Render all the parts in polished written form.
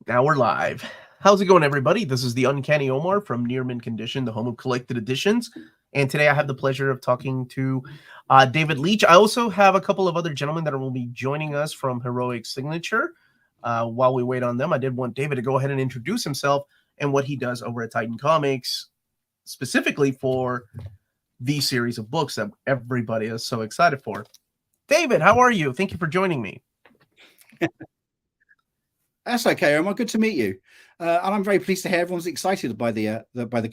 Now we're live. How's it going, everybody? This is the Uncanny Omar from Near Mint Condition, the home of collected editions. And today I have the pleasure of talking to David Leach. I also have a couple of other gentlemen that will be joining us from Heroic Signature. While we wait on them, I did want David to go ahead and introduce himself and what he does over at Titan Comics, specifically for the series of books that everybody is so excited for. David, how are you? Thank you for joining me. That's okay, Omar. Good to meet you. And I'm very pleased to hear everyone's excited by the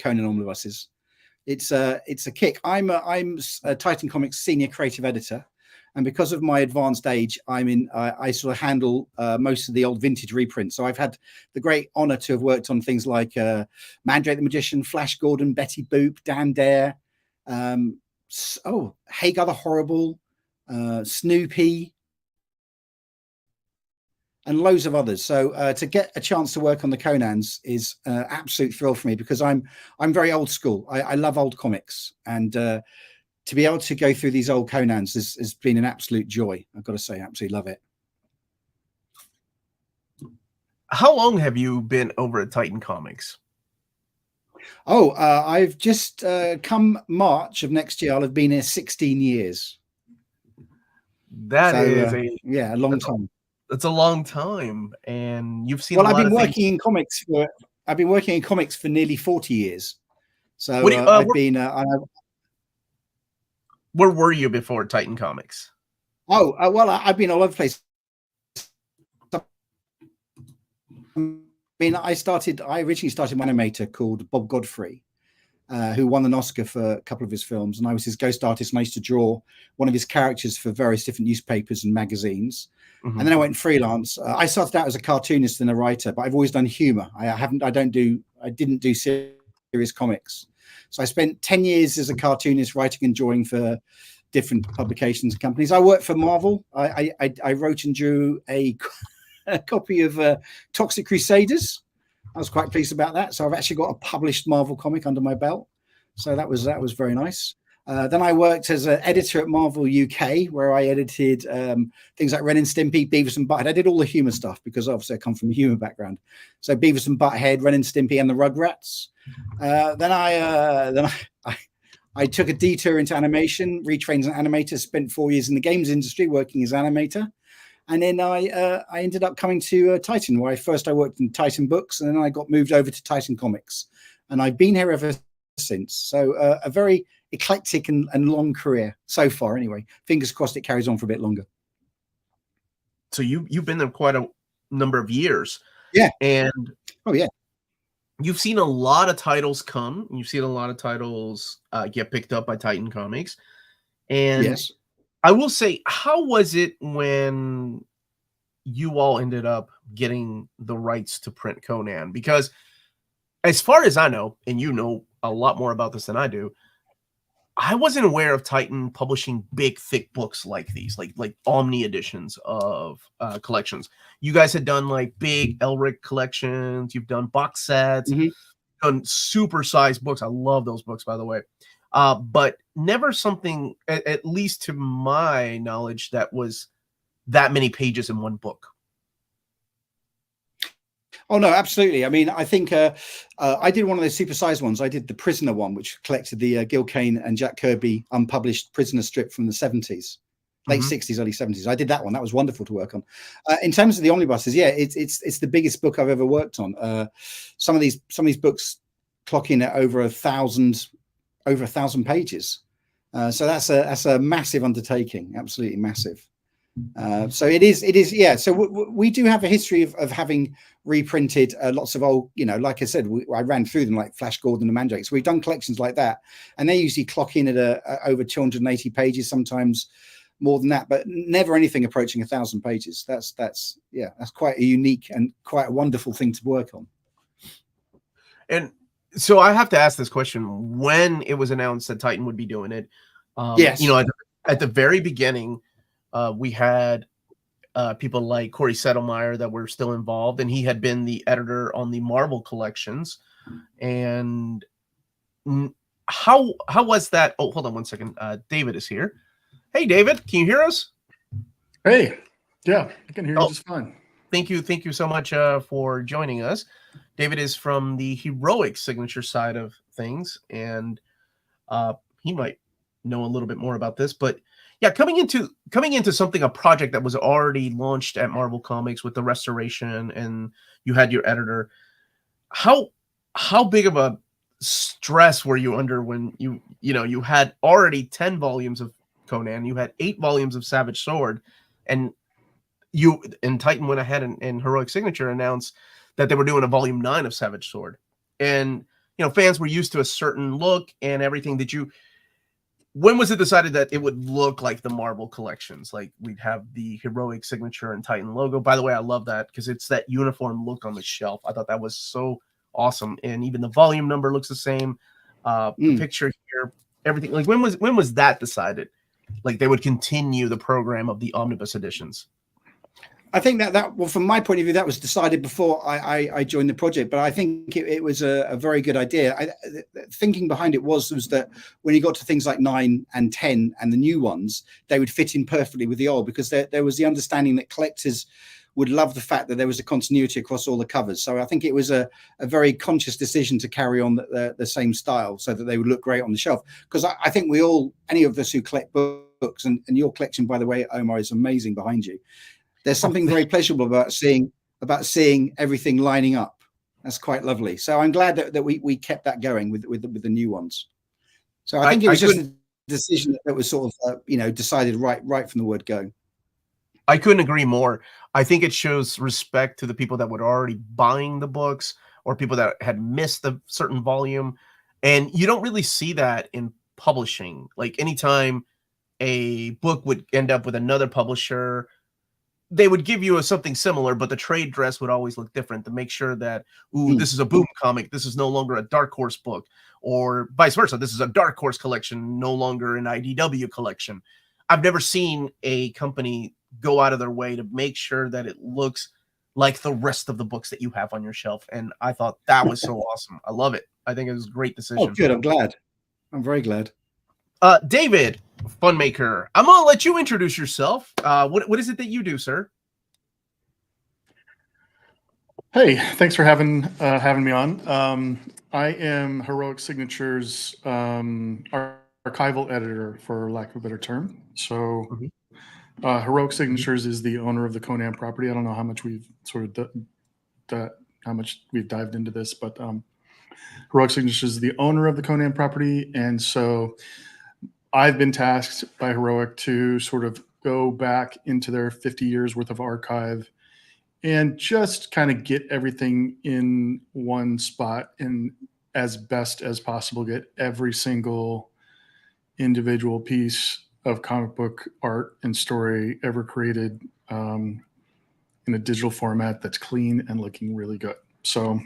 Conan Omnibuses. It's a kick. I'm a Titan Comics senior creative editor, and because of my advanced age, I sort of handle most of the old vintage reprints. So I've had the great honor to have worked on things like Mandrake the Magician, Flash Gordon, Betty Boop, Dan Dare, Hagar the Horrible, Snoopy, and loads of others. So to get a chance to work on the Conans is absolute thrill for me, because I'm very old school. I love old comics, and to be able to go through these old Conans has been an absolute joy. I've got to say, absolutely love it. How long have you been over at Titan Comics? I've just come March of next year, I'll have been here 16 years. That is a long time. It's a long time, and you've seen. Well, I've been working in comics for nearly 40 years. So where were you before Titan Comics? Well, I've been all over the place. I mean, I originally started an animator called Bob Godfrey, who won an Oscar for a couple of his films, and I was his ghost artist, and I used to draw one of his characters for various different newspapers and magazines. Mm-hmm. And then I went freelance. I started out as a cartoonist and a writer, but I've always done humor. I didn't do serious comics. So I spent 10 years as a cartoonist writing and drawing for different publications and companies. I worked for Marvel. I wrote and drew a copy of Toxic Crusaders. I was quite pleased about that. So I've actually got a published Marvel comic under my belt. So that was very nice. Then I worked as an editor at Marvel UK, where I edited things like Ren and Stimpy, Beavis and Butthead. I did all the humor stuff because obviously I come from a humor background. So Beavis and Butthead, Ren and Stimpy, and the Rugrats. Then I took a detour into animation, retrained as an animator, spent 4 years in the games industry working as animator. And then I ended up coming to Titan, where I worked in Titan Books, and then I got moved over to Titan Comics. And I've been here ever since. So a very eclectic and long career so far, anyway. Fingers crossed it carries on for a bit longer. So you've been there quite a number of years. Yeah. And yeah. You've seen a lot of titles come. You've seen a lot of titles get picked up by Titan Comics. And yes. I will say, how was it when you all ended up getting the rights to print Conan? Because as far as I know, and you know a lot more about this than I do, I wasn't aware of Titan publishing big, thick books like these, like Omni editions of collections. You guys had done like big Elric collections. You've done box sets, done super-sized books. I love those books, by the way. But never something, at least to my knowledge, that was that many pages in one book. Oh, no, absolutely. I mean, I think I did one of those supersized ones. I did the Prisoner one, which collected the Gil Kane and Jack Kirby unpublished Prisoner strip from the 70s, late 60s, early 70s. I did that one. That was wonderful to work on. In terms of the omnibuses, yeah, it's the biggest book I've ever worked on. Some of these books clock in at over 1,000 pages. So that's a massive undertaking, absolutely massive. So it is, yeah. So we do have a history of having reprinted lots of old, like I said, I ran through them like Flash Gordon and Mandrake. So we've done collections like that, and they usually clock in at over 280 pages, sometimes more than that, but never anything approaching 1,000 pages. That's quite a unique and quite a wonderful thing to work on. And so I have to ask this question: when it was announced that Titan would be doing it, yes, at the very beginning, we had people like Corey Settlemeyer that were still involved, and he had been the editor on the Marvel collections. And how was that? Oh, hold on one second. David is here. Hey, David, can you hear us? Hey, yeah, I can hear you just fine. thank you so much for joining us. David is from the heroic signature side of things, and he might know a little bit more about this. But yeah, coming into something, a project that was already launched at Marvel Comics with the restoration, and you had your editor. How big of a stress were you under when you had already 10 volumes of Conan, you had 8 volumes of Savage Sword, and Titan went ahead and Heroic Signature announced that they were doing a volume 9 of Savage Sword. And fans were used to a certain look and everything. When was it decided that it would look like the Marvel collections? Like, we'd have the Heroic Signature and Titan logo. By the way, I love that because it's that uniform look on the shelf. I thought that was so awesome. And even the volume number looks the same. The picture here, everything. Like, when was that decided? Like, they would continue the program of the omnibus editions. I think that well, from my point of view, that was decided before I joined the project. But I think it was a very good idea. Thinking behind it was that when you got to things like 9 and 10 and the new ones, they would fit in perfectly with the old, because there was the understanding that collectors would love the fact that there was a continuity across all the covers. So I think it was a very conscious decision to carry on the same style so that they would look great on the shelf. Because I think any of us who collect books, and your collection, by the way, Omar, is amazing behind you. There's something very pleasurable about seeing everything lining up. That's quite lovely. So I'm glad that we kept that going with the new ones. So I think it was just a decision that was sort of decided right from the word go. I couldn't agree more. I think it shows respect to the people that were already buying the books, or people that had missed a certain volume. And you don't really see that in publishing. Like, anytime a book would end up with another publisher, they would give you something similar, but the trade dress would always look different to make sure that, this is a Boom comic, this is no longer a Dark Horse book, or vice versa. This is a Dark Horse collection, no longer an IDW collection. I've never seen a company go out of their way to make sure that it looks like the rest of the books that you have on your shelf. And I thought that was so awesome. I love it. I think it was a great decision. Oh, good. I'm glad. I'm very glad. David, Funmaker, I'm going to let you introduce yourself. What is it that you do, sir? Hey, thanks for having me on. I am Heroic Signature's archival editor, for lack of a better term. So Heroic Signatures is the owner of the Conan property. I don't know how much we've dived into this, but Heroic Signatures is the owner of the Conan property, and so I've been tasked by Heroic to sort of go back into their 50 years worth of archive and just kind of get everything in one spot, and as best as possible get every single individual piece of comic book art and story ever created in a digital format that's clean and looking really good. So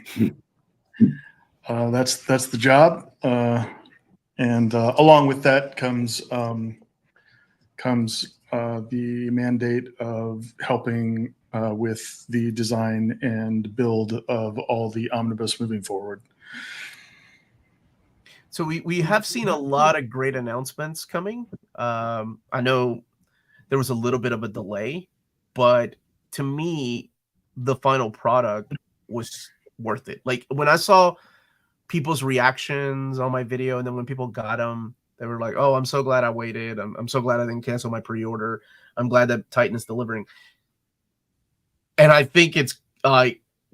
that's the job. And along with that comes the mandate of helping with the design and build of all the omnibus moving forward. So we have seen a lot of great announcements coming. I know there was a little bit of a delay, but to me, the final product was worth it. Like, when I saw people's reactions on my video, and then when people got them, they were like, "Oh, I'm so glad I waited. I'm so glad I didn't cancel my pre-order. I'm glad that Titan is delivering." And I think it's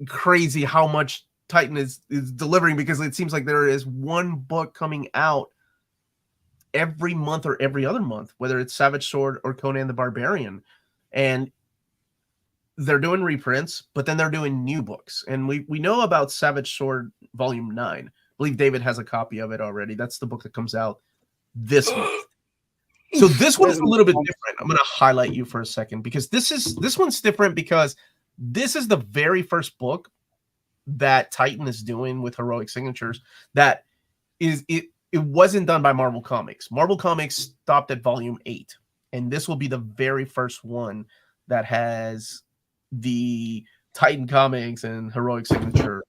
crazy how much Titan is delivering, because it seems like there is one book coming out every month or every other month, whether it's Savage Sword or Conan the Barbarian. And they're doing reprints, but then they're doing new books. And we know about Savage Sword Volume 9. I believe David has a copy of it already. That's the book that comes out this month. So this one's a little bit different. I'm going to highlight you for a second, because this one's different, because this is the very first book that Titan is doing with Heroic Signatures that it wasn't done by Marvel Comics. Marvel Comics stopped at Volume 8, and this will be the very first one that has the Titan Comics and Heroic Signature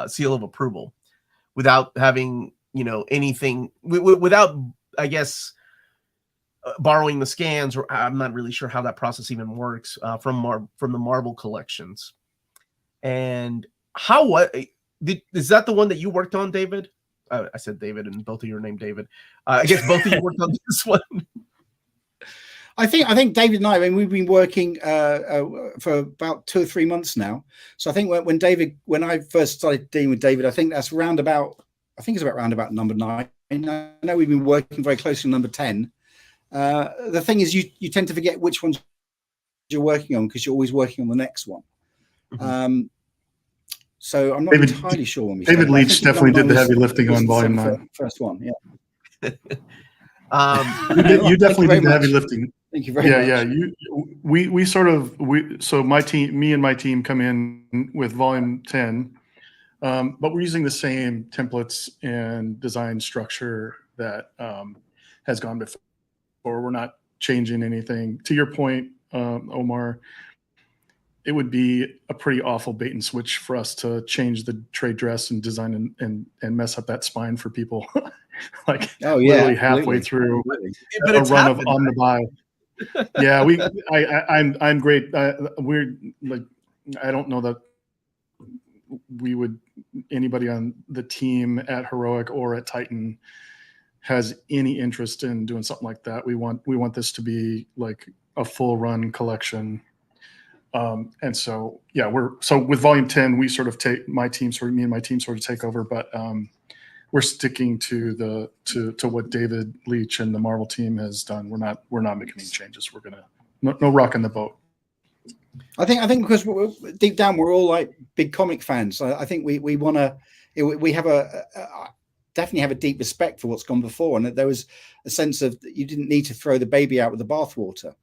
seal of approval, without having anything, without, I guess, borrowing the scans, or I'm not really sure how that process even works, from the Marvel collections. And is that the one that you worked on, David? I said David, and both of your name David. I guess both of you worked on this one. I think David and I we've been working for about 2 or 3 months now. So I think when I first started dealing with David, I think it's around about number 9. I know we've been working very closely on number 10. The thing is, you tend to forget which ones you're working on because you're always working on the next one. Mm-hmm. So I'm not entirely sure when we started. David Leach definitely did the heavy lifting on volume 9. First one, yeah. You definitely did the heavy lifting. Thank you very much. Yeah. So me and my team come in with volume 10, but we're using the same templates and design structure that has gone before. We're not changing anything. To your point, Omar, it would be a pretty awful bait and switch for us to change the trade dress and design and mess up that spine for people. Like literally halfway through a run of Omnibuy. Yeah, I'm great. We're like, I don't know that anybody on the team at Heroic or at Titan has any interest in doing something like that. We want this to be like a full run collection. And so, yeah, with volume 10, we sort of me and my team sort of take over, but we're sticking to what David Leach and the Marvel team has done. We're not making any changes. We're no rocking the boat. I think because deep down we're all like big comic fans. I think we definitely have a deep respect for what's gone before, and that there was a sense of that you didn't need to throw the baby out with the bathwater, you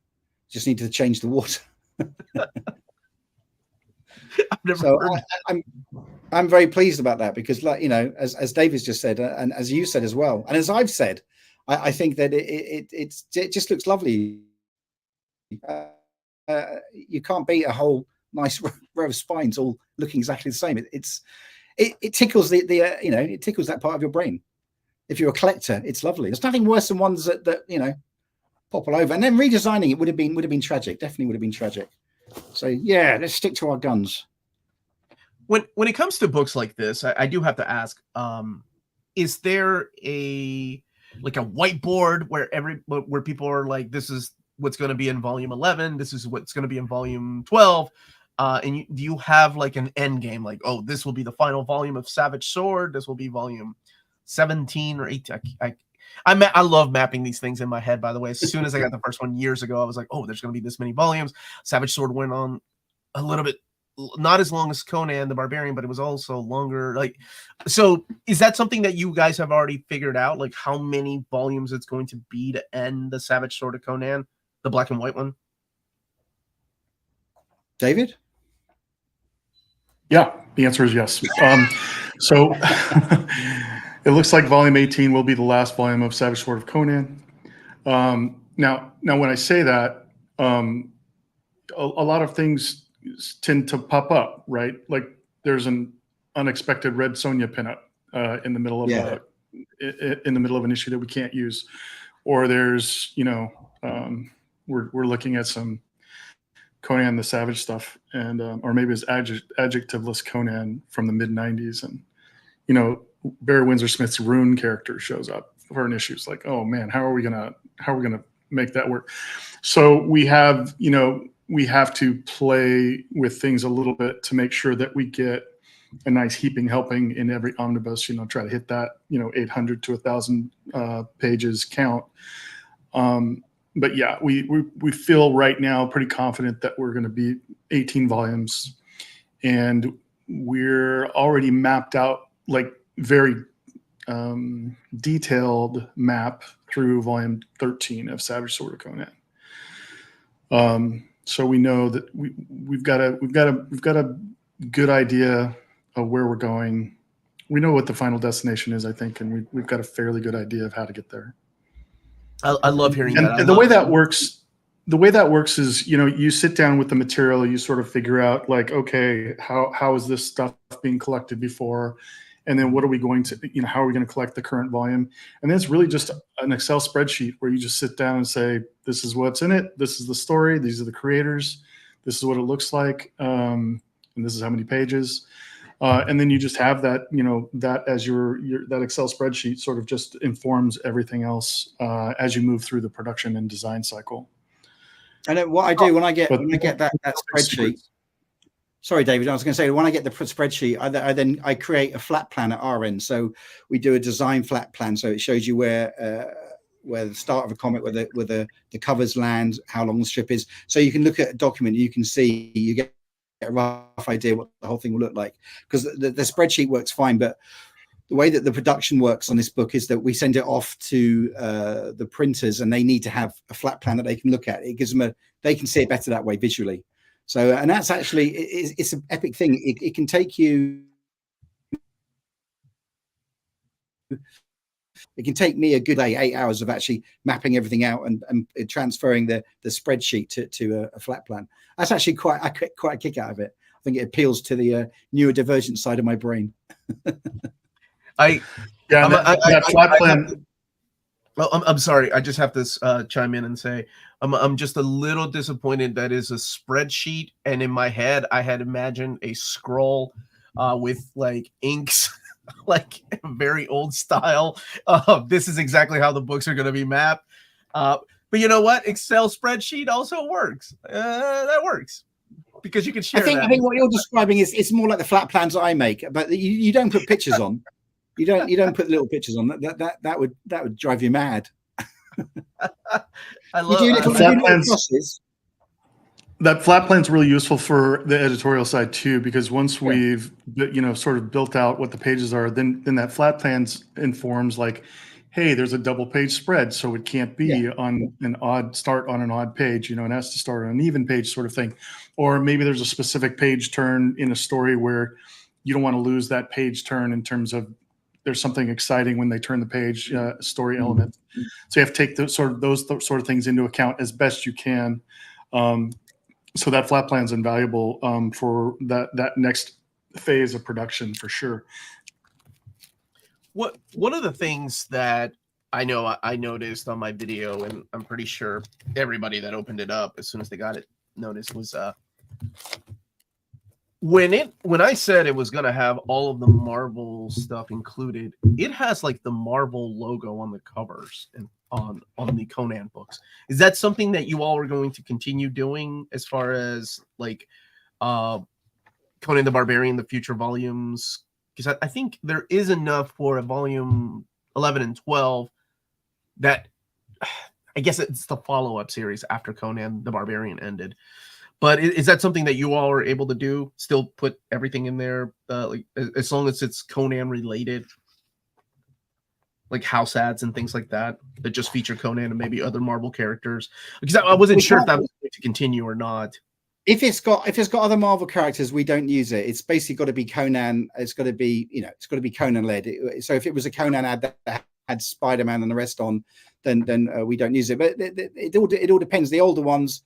just needed to change the water. I'm very pleased about that because, like, you know, as David's just said, and as you said as well, and as I've said, I think that it just looks lovely. You can't beat a whole nice row of spines all looking exactly the same. It tickles it tickles that part of your brain. If you're a collector, it's lovely. There's nothing worse than ones that you know pop all over, and then redesigning it would have been tragic. Definitely would have been tragic. So yeah, let's stick to our guns. When it comes to books like this, I do have to ask: is there a whiteboard where people are like, this is what's going to be in volume 11, this is what's going to be in volume 12, and do you have like an end game, like, oh, this will be the final volume of Savage Sword, this will be volume 17 or 18? I love mapping these things in my head, by the way. As soon as I got the first one years ago, I was like, oh, there's going to be this many volumes. Savage Sword went on a little bit, not as long as Conan the Barbarian, but it was also longer. Like, so is that something that you guys have already figured out, like how many volumes it's going to be to end the Savage Sword of Conan, the black and white one? David? Yeah, the answer is yes. So it looks like volume 18 will be the last volume of Savage Sword of Conan. Now, when I say that, a lot of things tend to pop up, right? Like there's an unexpected Red Sonja pinup in the middle of in the middle of an issue that we can't use, or there's we're looking at some Conan the Savage stuff, and or maybe it's adjectiveless Conan from the mid '90s, and Barry Windsor Smith's Rune character shows up for an issue. It's like, oh man, how are we gonna make that work? So we have to play with things a little bit to make sure that we get a nice heaping helping in every omnibus. Try to hit that 800 to 1,000 pages count. But yeah, we feel right now pretty confident that we're going to be 18 volumes, and we're already mapped out like very detailed map through volume 13 of Savage Sword of Conan. So we know that we've got a good idea of where we're going. We know what the final destination is, I think, and we've got a fairly good idea of how to get there. I love hearing that. And the way that works is, you sit down with the material, you sort of figure out like, okay, how is this stuff being collected before? And then what are we going to, how are we going to collect the current volume? And then it's really just an Excel spreadsheet where you just sit down and say, this is what's in it. This is the story. These are the creators. This is what it looks like. And this is how many pages. And then you just have that, that as that Excel spreadsheet sort of just informs everything else as you move through the production and design cycle. And then what I do when I get that spreadsheet. Sorry, David. I was going to say when I get the spreadsheet, I create a flat plan at our end. So we do a design flat plan, so it shows you where the start of a comic, where the covers land, how long the strip is. So you can look at a document, you can see, you get a rough idea what the whole thing will look like. Because the spreadsheet works fine, but the way that the production works on this book is that we send it off to the printers, and they need to have a flat plan that they can look at. It gives them they can see it better that way visually. So, and that's actually, it's an epic thing. It can take you, it can take me a good 8 hours of actually mapping everything out and transferring the spreadsheet to a flat plan. That's actually quite a kick out of it. I think it appeals to the neurodivergent side of my brain. That flat plan. Well, I'm sorry. I just have to chime in and say I'm just a little disappointed that is a spreadsheet, and in my head I had imagined a scroll with like inks, like very old style. This is exactly how the books are going to be mapped. But you know what? Excel spreadsheet also works. That works because you can share. I think what you're describing is it's more like the flat plans that I make, but you don't put pictures on. You don't put little pictures on. That would drive you mad. I love flat plans. That flat plan is really useful for the editorial side too, because once we've sort of built out what the pages are, then that flat plan informs like, hey, there's a double page spread, so it can't be on an odd page. It has to start on an even page sort of thing, or maybe there's a specific page turn in a story where you don't want to lose that page turn in terms of there's something exciting when they turn the page, story element. So you have to take those sort of things into account as best you can. So that flat plan is invaluable for that next phase of production for sure. One of the things that I noticed on my video, and I'm pretty sure everybody that opened it up as soon as they got it noticed, was when I said it was going to have all of the Marvel stuff included, it has like the Marvel logo on the covers and on the Conan books. Is that something that you all are going to continue doing as far as like Conan the Barbarian, the future volumes? Because I think there is enough for a volume 11 and 12 that I guess it's the follow-up series after Conan the Barbarian ended. But is that something that you all are able to do? Still put everything in there, like as long as it's Conan related, like house ads and things like that just feature Conan and maybe other Marvel characters? Because I wasn't sure if that was going to continue or not. If it's got other Marvel characters, we don't use it. It's basically got to be Conan. It's got to be Conan led. So if it was a Conan ad that had Spider-Man and the rest on, then we don't use it. But it all depends. The older ones,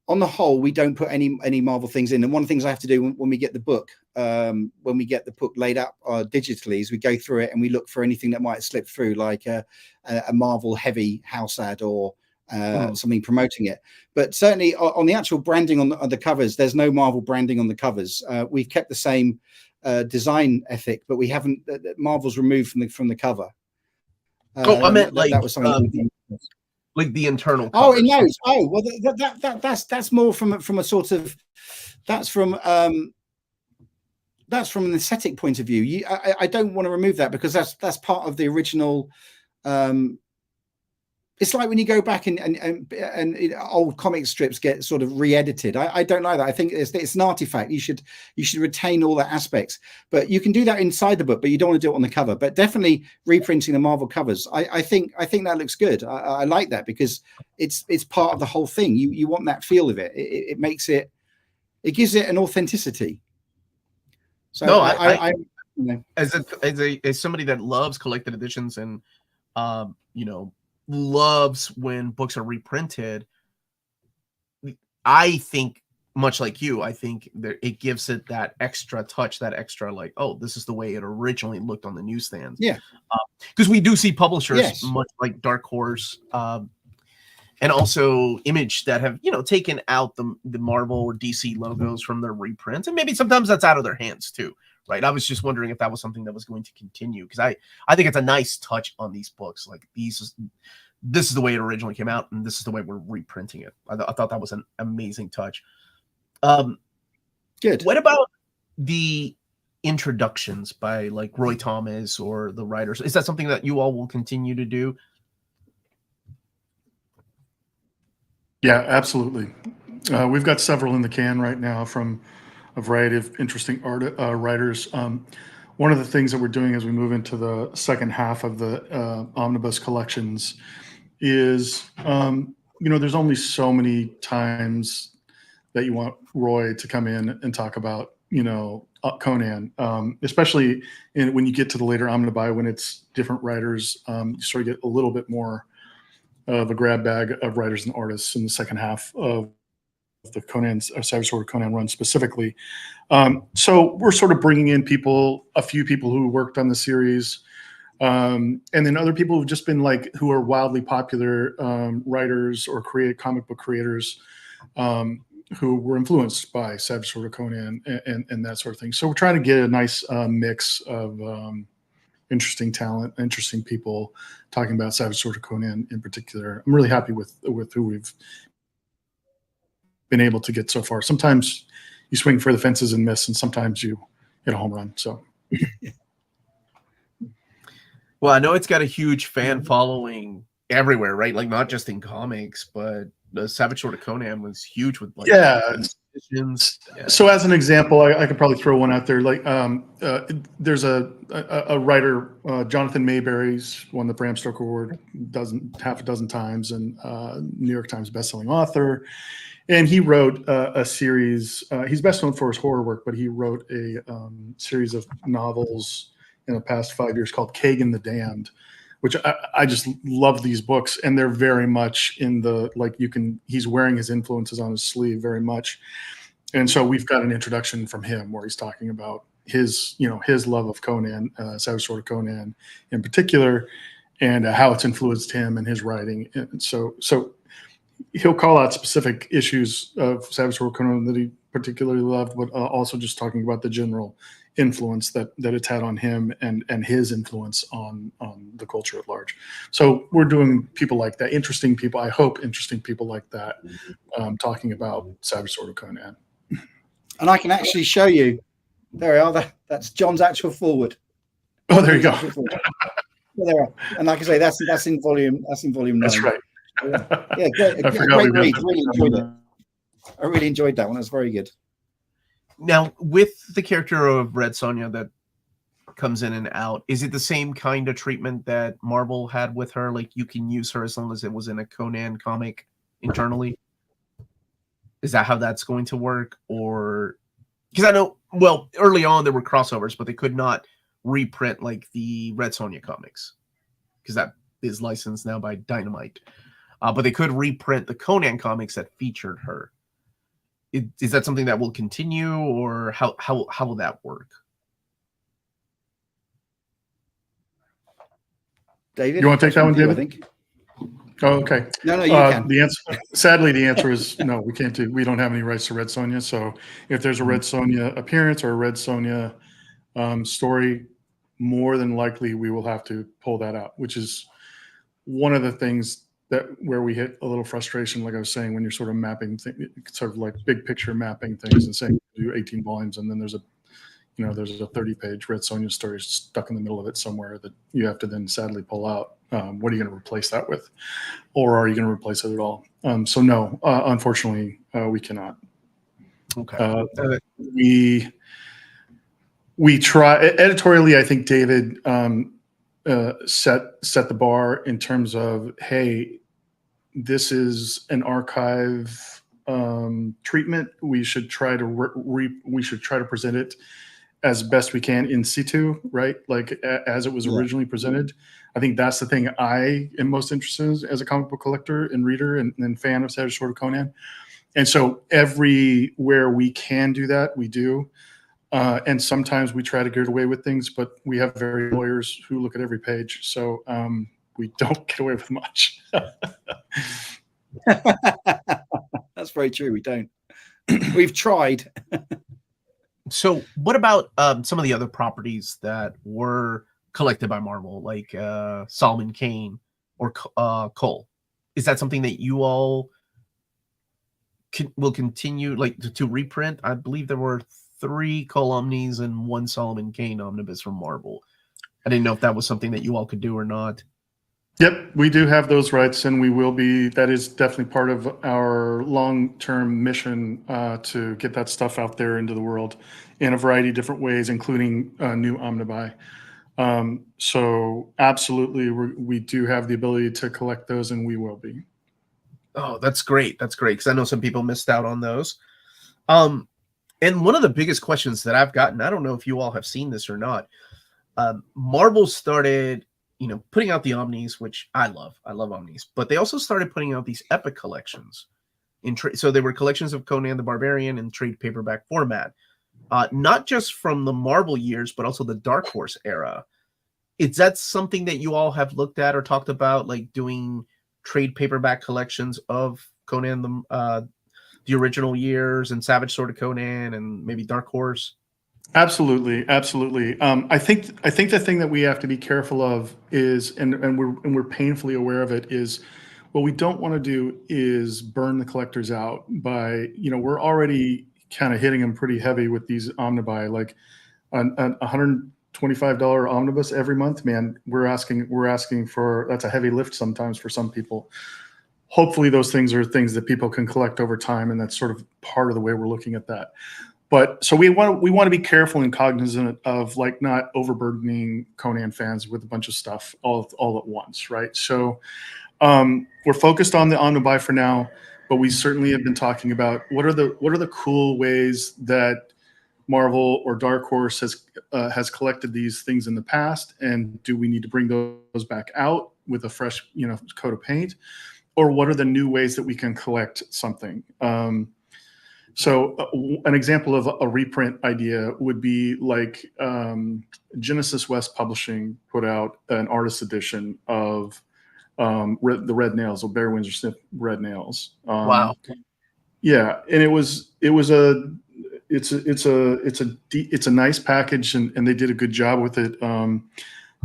on the whole, we don't put any Marvel things in. And one of the things I have to do when we get the book, laid up digitally, is we go through it and we look for anything that might slip through, like a Marvel heavy house ad or something promoting it. But certainly on the actual branding on the covers, there's no Marvel branding on the covers. We've kept the same design ethic, but we haven't. Marvel's removed from the cover. I meant that was something. Like the internal covers. Oh, it knows. Oh, well, that's more from a sort of that's from an aesthetic point of view. I don't want to remove that because that's part of the original. It's like when you go back and old comic strips get sort of re-edited. I don't like that. I think it's an artifact. You should retain all the aspects, but you can do that inside the book, but you don't want to do it on the cover. But definitely reprinting the Marvel covers. I think that looks good. I like that because it's part of the whole thing. You want that feel of it. It makes it. It gives it an authenticity. So no, as somebody that loves collected editions and loves when books are reprinted, I think much like you, I think it gives it that extra touch, that extra like, oh, this is the way it originally looked on the newsstands. Yeah. Because we do see publishers Yes. much like Dark Horse and also Image that have, taken out the Marvel or DC logos from their reprints. And maybe sometimes that's out of their hands too, right? I was just wondering if that was something that was going to continue, because I think it's a nice touch on these books. Like this is the way it originally came out, and this is the way we're reprinting it. I thought that was an amazing touch. Good. What about the introductions by like Roy Thomas or the writers? Is that something that you all will continue to do? Yeah, absolutely. We've got several in the can right now from a variety of interesting writers. One of the things that we're doing as we move into the second half of the omnibus collections is, there's only so many times that you want Roy to come in and talk about, Conan, especially when you get to the later omnibuy, when it's different writers, you sort of get a little bit more of a grab bag of writers and artists in the second half of the Savage Sword of Conan run specifically. So we're sort of bringing in a few people who worked on the series, and then other people who've just been who are wildly popular writers or comic book creators who were influenced by Savage Sword of Conan and that sort of thing. So we're trying to get a nice mix of interesting talent, interesting people talking about Savage Sword of Conan in particular. I'm really happy with who we've been able to get so far. Sometimes you swing for the fences and miss, and sometimes you hit a home run. So, well, I know it's got a huge fan following everywhere, right? Like not just in comics, but the Savage Sword of Conan was huge with musicians. Yeah. So as an example, I could probably throw one out there. There's a writer, Jonathan Mayberry's won the Bram Stoker Award half a dozen times, and New York Times bestselling author. And he wrote a series. He's best known for his horror work, but he wrote a series of novels in the past 5 years called Kagan the Damned, which I just love these books. And they're very much in the, he's wearing his influences on his sleeve very much. And so we've got an introduction from him where he's talking about his love of Conan, Savage Sword of Conan in particular, and how it's influenced him and his writing. And so he'll call out specific issues of Savage Sword of Conan that he particularly loved, but also just talking about the general influence that it's had on him and his influence on the culture at large. So we're doing people like that, interesting people. I hope interesting people like that, talking about Savage Sword of Conan. And I can actually show you. There we are. That's John's actual forward. Oh, there you go. Well, there are. And like I say, that's in volume. That's in volume 9. That's right. Yeah, great read. Really enjoyed it. I really enjoyed that one. That's very good. Now, with the character of Red Sonja that comes in and out, is it the same kind of treatment that Marvel had with her? Like you can use her as long as it was in a Conan comic internally? Is that how that's going to work? Or because I know, well, early on there were crossovers, but they could not reprint like the Red Sonja comics because that is licensed now by Dynamite. But they could reprint the Conan comics that featured her. Is that something that will continue, or how will that work? David, you want to take that one, David? I think. Oh, okay. No, you can. Sadly, the answer is no. We can't do. We don't have any rights to Red Sonja. So if there's a Red Sonja appearance or a Red Sonja story, more than likely we will have to pull that out, which is one of the things where we hit a little frustration, like I was saying, when you're sort of mapping sort of like big picture mapping things and saying do 18 volumes, and then there's a 30-page Red Sonja story stuck in the middle of it somewhere that you have to then sadly pull out. What are you going to replace that with, or are you going to replace it at all? So no, unfortunately, we cannot. Okay. We try editorially. I think David set the bar in terms of, hey, this is an archive treatment. We should try to present it as best we can in situ, right? Like as it was originally presented. I think that's the thing I am most interested in as a comic book collector and reader and fan of Savage Sword of Conan. And so everywhere we can do that, we do. And sometimes we try to get away with things, but we have very lawyers who look at every page. So we don't get away with much. That's very true. We don't. We've tried. So what about some of the other properties that were collected by Marvel, like Solomon Kane or Cole? Is that something that you all will continue like to reprint? I believe there were 3 Cole Omnis and 1 Solomon Kane Omnibus from Marvel. I didn't know if that was something that you all could do or not. Yep, we do have those rights, and we will be. That is definitely part of our long-term mission to get that stuff out there into the world in a variety of different ways, including new omnibuy. So absolutely, we do have the ability to collect those, and we will be. Oh, that's great. That's great, because I know some people missed out on those. And one of the biggest questions that I've gotten, I don't know if you all have seen this or not, Marvel started putting out the Omnis, which I love Omnis, but they also started putting out these epic collections so they were collections of Conan the Barbarian in trade paperback format, not just from the Marvel years, but also the Dark Horse era. Is that something that you all have looked at or talked about, like doing trade paperback collections of Conan the original years and Savage Sword of Conan and maybe Dark Horse? Absolutely. I think the thing that we have to be careful of is, and we're painfully aware of it, is what we don't want to do is burn the collectors out by, we're already kind of hitting them pretty heavy with these omnibuy, like a $125 omnibus every month. Man, we're asking for, that's a heavy lift sometimes for some people. Hopefully those things are things that people can collect over time, and that's sort of part of the way we're looking at that. But so we want to be careful and cognizant of like not overburdening Conan fans with a bunch of stuff all at once, right? So we're focused on the omnibuy for now, but we certainly have been talking about what are the cool ways that Marvel or Dark Horse has collected these things in the past, and do we need to bring those back out with a fresh coat of paint, or what are the new ways that we can collect something? So an example of a reprint idea would be like Genesis West Publishing put out an artist edition of the Red Nails, or Barry Windsor Smith Red Nails. Wow. Yeah, and it's a nice package, and they did a good job with it.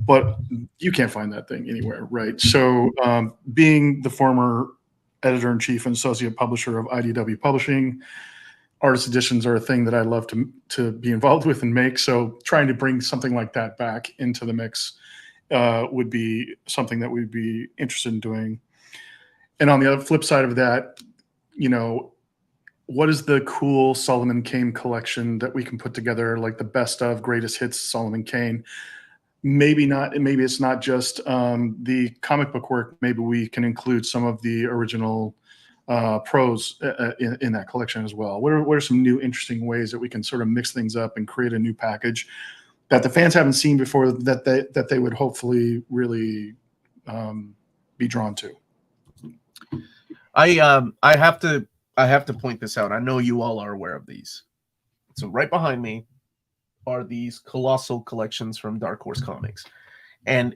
But you can't find that thing anywhere, right? So being the former editor-in-chief and associate publisher of IDW Publishing, artist editions are a thing that I love to be involved with and make. So trying to bring something like that back into the mix would be something that we'd be interested in doing. And on the other flip side of that, what is the cool Solomon Kane collection that we can put together, like the best of greatest hits Solomon Kane? Maybe it's not just the comic book work. Maybe we can include some of the original prose in that collection as well. What are some new interesting ways that we can sort of mix things up and create a new package that the fans haven't seen before, that they would hopefully really be drawn to? I have to point this out. I know you all are aware of these. So right behind me are these colossal collections from Dark Horse Comics, and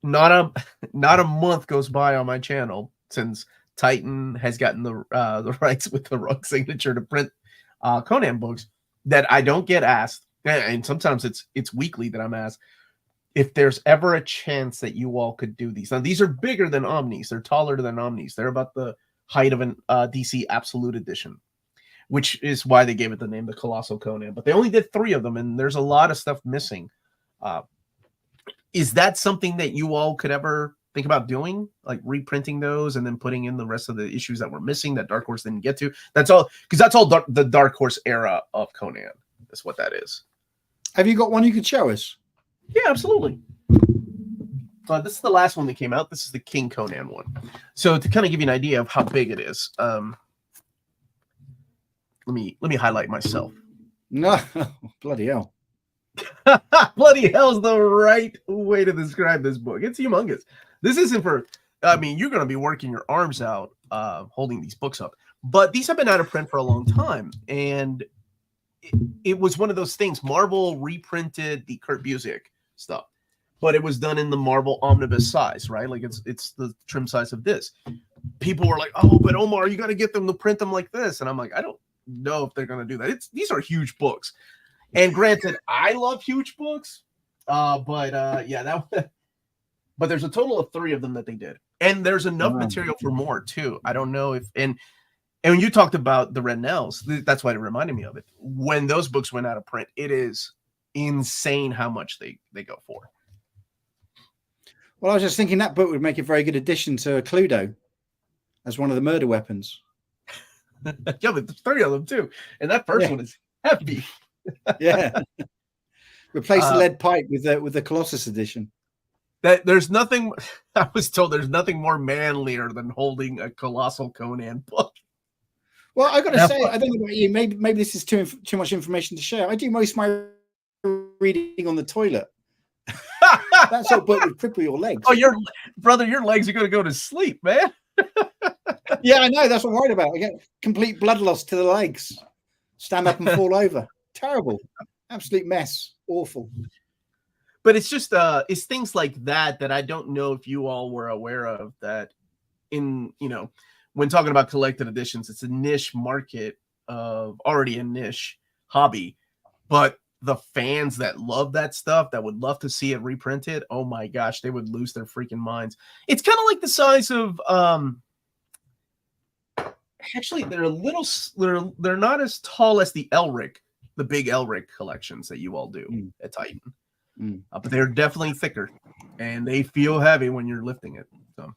not a month goes by on my channel since Titan has gotten the rights with the Rugg signature to print Conan books that I don't get asked, and sometimes it's weekly that I'm asked if there's ever a chance that you all could do these. Now these are bigger than Omnis, they're taller than Omnis, they're about the height of an DC Absolute Edition, which is why they gave it the name the Colossal Conan. But they only did 3 of them, and there's a lot of stuff missing. Is that something that you all could ever think about doing, like reprinting those and then putting in the rest of the issues that were missing that Dark Horse didn't get to? That's all, because that's all the Dark Horse era of Conan. That's what that is. Have you got one you could show us? Yeah, absolutely. This is the last one that came out. This is the King Conan one. So to kind of give you an idea of how big it is, let me highlight myself. No, bloody hell. Bloody hell's the right way to describe this book. It's humongous. This isn't for, I mean, you're going to be working your arms out holding these books up. But these have been out of print for a long time, and it was one of those things. Marvel reprinted the Kurt Busiek stuff, but it was done in the Marvel Omnibus size, right? Like it's the trim size of this. People were like, "Oh, but Omar, you got to get them to print them like this," and I'm like, I don't know if they're going to do that. These are huge books, and granted, I love huge books, yeah, but there's a total of 3 of them that they did, and there's enough material for more too. I don't know if and when you talked about the Rednells, that's why it reminded me of it. When those books went out of print, it is insane how much they go for. Well, I was just thinking that book would make a very good addition to Cluedo as one of the murder weapons. Yeah, but there's 3 of them too, and that first one is heavy. Yeah, replace the lead pipe with the Colossus edition. That there's nothing. I was told there's nothing more manlier than holding a colossal Conan book. Well, I got to say, I don't know about you. Maybe this is too much information to share. I do most of my reading on the toilet. That sort of book would cripple your legs. Oh, your legs are going to go to sleep, man. Yeah, I know. That's what I'm worried about. I get complete blood loss to the legs. Stand up and fall over. Terrible. Absolute mess. Awful. But it's just it's things like that I don't know if you all were aware of, that in, when talking about collected editions, it's a niche market of already a niche hobby, but the fans that love that stuff, that would love to see it reprinted, oh my gosh, they would lose their freaking minds. It's kind of like the size of actually they're not as tall as the Elric, the big Elric collections that you all do at Titan. But they're definitely thicker, and they feel heavy when you're lifting it. So,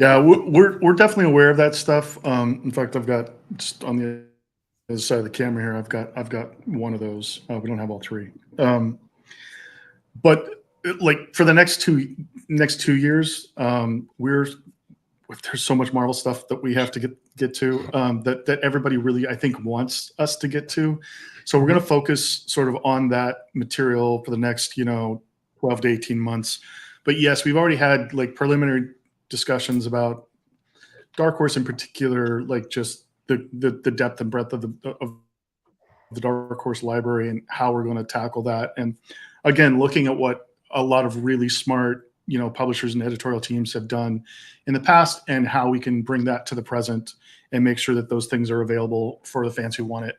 yeah, we're definitely aware of that stuff. In fact, I've got just on the other side of the camera here. I've got one of those. We don't have all 3, but like for the next two years, there's so much Marvel stuff that we have to get to that everybody really, I think, wants us to get to. So we're going to focus sort of on that material for the next 12 to 18 months. But yes, we've already had like preliminary discussions about Dark Horse in particular, like just the depth and breadth of the Dark Horse library and how we're going to tackle that. And again, looking at what a lot of really smart publishers and editorial teams have done in the past, and how we can bring that to the present and make sure that those things are available for the fans who want it.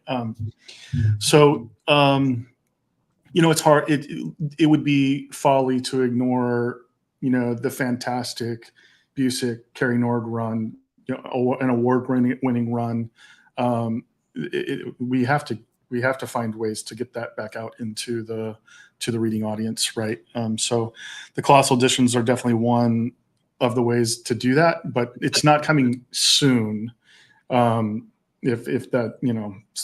It's hard. It would be folly to ignore, the fantastic Busiek, Carrie Nord run, an award-winning run. We have to find ways to get that back out into the reading audience, right? So the colossal editions are definitely one of the ways to do that, but it's not coming soon. If that,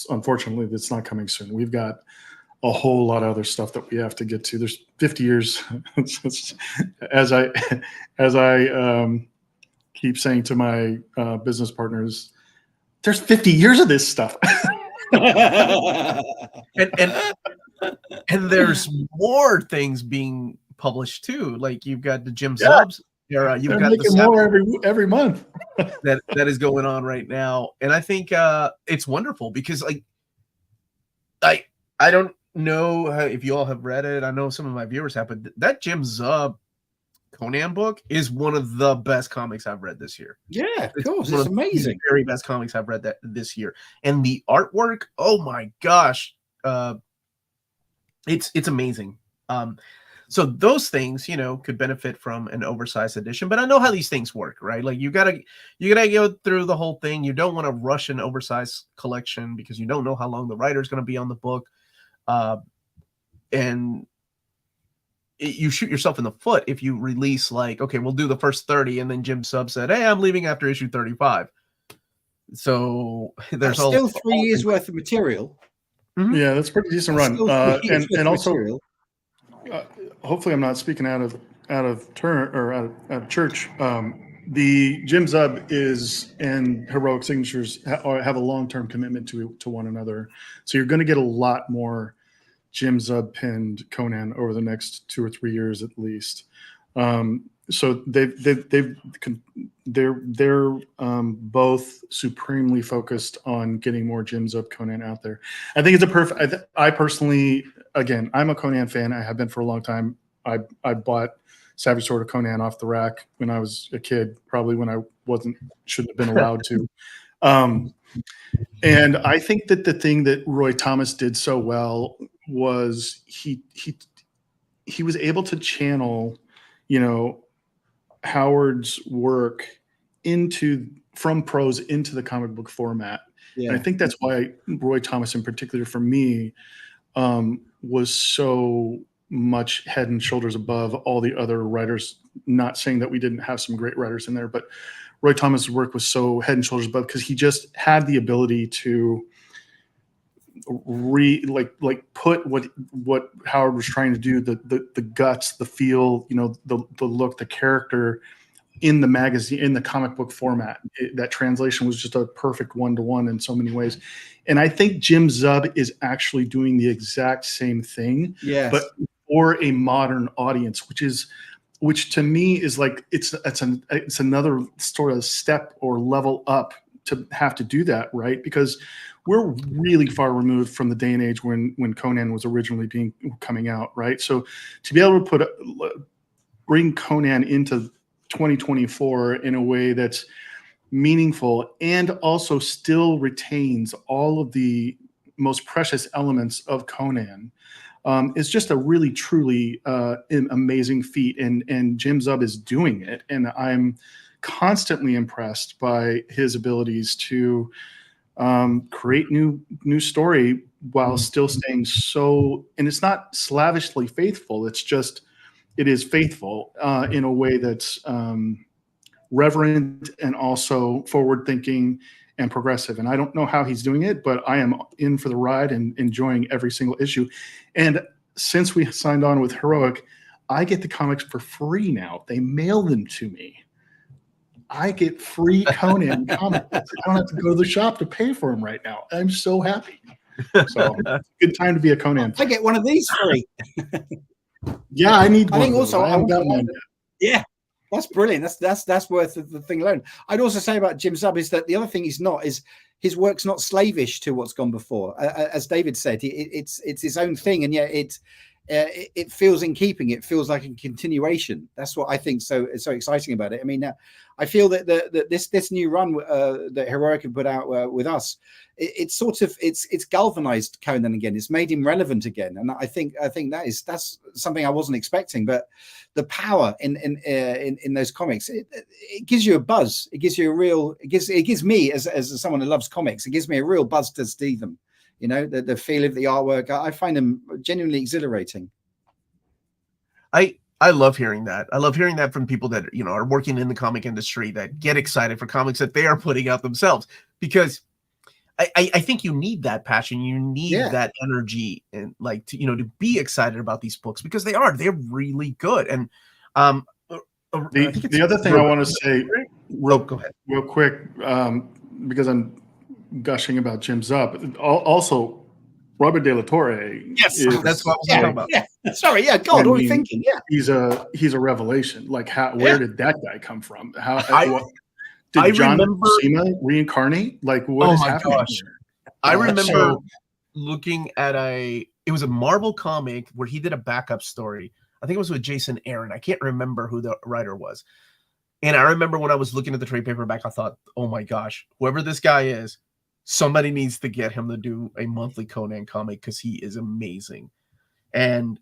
unfortunately, it's not coming soon. We've got a whole lot of other stuff that we have to get to. There's 50 years, as I keep saying to my business partners, there's 50 years of this stuff. and there's more things being published too. Like you've got the Jim Zubs. You've got the more every month that is going on right now, and I think it's wonderful because like I don't know if you all have read it. I know some of my viewers have, but that Jim Zub Conan book is one of the best comics I've read this year. Yeah, of course, it's amazing. The very best comics I've read this year, and the artwork. Oh my gosh, it's amazing. So those things, could benefit from an oversized edition. But I know how these things work, right? Like you gotta go through the whole thing. You don't want to rush an oversized collection because you don't know how long the writer's going to be on the book, and you shoot yourself in the foot if you release like, okay, we'll do the first 30, and then Jim Zub said, hey, I'm leaving after issue 35. So there's still 3 years worth of material. Mm-hmm. Yeah, that's a pretty decent run. And also, hopefully I'm not speaking out of turn or out of church. The Jim Zub and Heroic Signatures have a long-term commitment to one another. So you're going to get a lot more Jim Zub pinned Conan over the next 2 or 3 years at least. so they're both supremely focused on getting more Jim Zub Conan out there. I think it's a perfect. I personally, again, I'm a Conan fan. I have been for a long time. I bought Savage Sword of Conan off the rack when I was a kid, probably when I shouldn't have been allowed to. And I think that the thing that Roy Thomas did so well was he was able to channel, Howard's work from prose into the comic book format. Yeah. And I think that's why Roy Thomas in particular, for me, was so much head and shoulders above all the other writers. Not saying that we didn't have some great writers in there, but Roy Thomas' work was so head and shoulders above because he just had the ability to put what Howard was trying to do, the guts, the feel, the look, the character in the magazine, in the comic book format. That translation was just a perfect one-to-one in so many ways. And I think Jim Zub is actually doing the exact same thing, yes, but for a modern audience, which to me is like, it's another sort of step or level up to have to do that, right? Because we're really far removed from the day and age when Conan was originally coming out, right? So to be able to bring Conan into 2024 in a way that's meaningful and also still retains all of the most precious elements of Conan is just a really, truly amazing feat. And Jim Zub is doing it. And I'm constantly impressed by his abilities to create new story while still staying so, and it's not slavishly faithful. It is faithful in a way that's reverent and also forward thinking and progressive. And I don't know how he's doing it, but I am in for the ride and enjoying every single issue. And since we signed on with Heroic, I get the comics for free now. They mail them to me. I get free Conan comics. I don't have to go to the shop to pay for them right now. I'm so happy. So good time to be a Conan fan. I get one of these free. Yeah, I need one. I think also I haven't gotten one yet. Yeah, that's brilliant. That's worth the thing alone. I'd also say about Jim Zub is that the other thing is his work's not slavish to what's gone before. As David said, it's his own thing, and yet it feels in keeping. It feels like a continuation. That's what I think so exciting about it. I mean, I feel that this new run that Heroic have put out with us, it's galvanized Conan again. It's made him relevant again, and I think that's something I wasn't expecting. But the power in those comics, it gives you a buzz. It gives you a real. It gives me as someone who loves comics, it gives me a real buzz to see them. The feel of the artwork. I find them genuinely exhilarating. I love hearing that. I love hearing that from people that are working in the comic industry that get excited for comics that they are putting out themselves, because I think you need that passion. You need that energy and to be excited about these books because they're really good. And the other thing I want to say real quick, because I'm gushing about Jim Zub. Also, Robert De La Torre. Yes, that's what I was talking about. Yeah. Sorry, God, what are you thinking? Yeah, he's a revelation. Like, where did that guy come from? Did I John remember Buscema reincarnate? Like, what is happening here? I remember looking at it was a Marvel comic where he did a backup story. I think it was with Jason Aaron. I can't remember who the writer was. And I remember when I was looking at the trade paperback, I thought, oh my gosh, whoever this guy is, somebody needs to get him to do a monthly Conan comic because he is amazing. And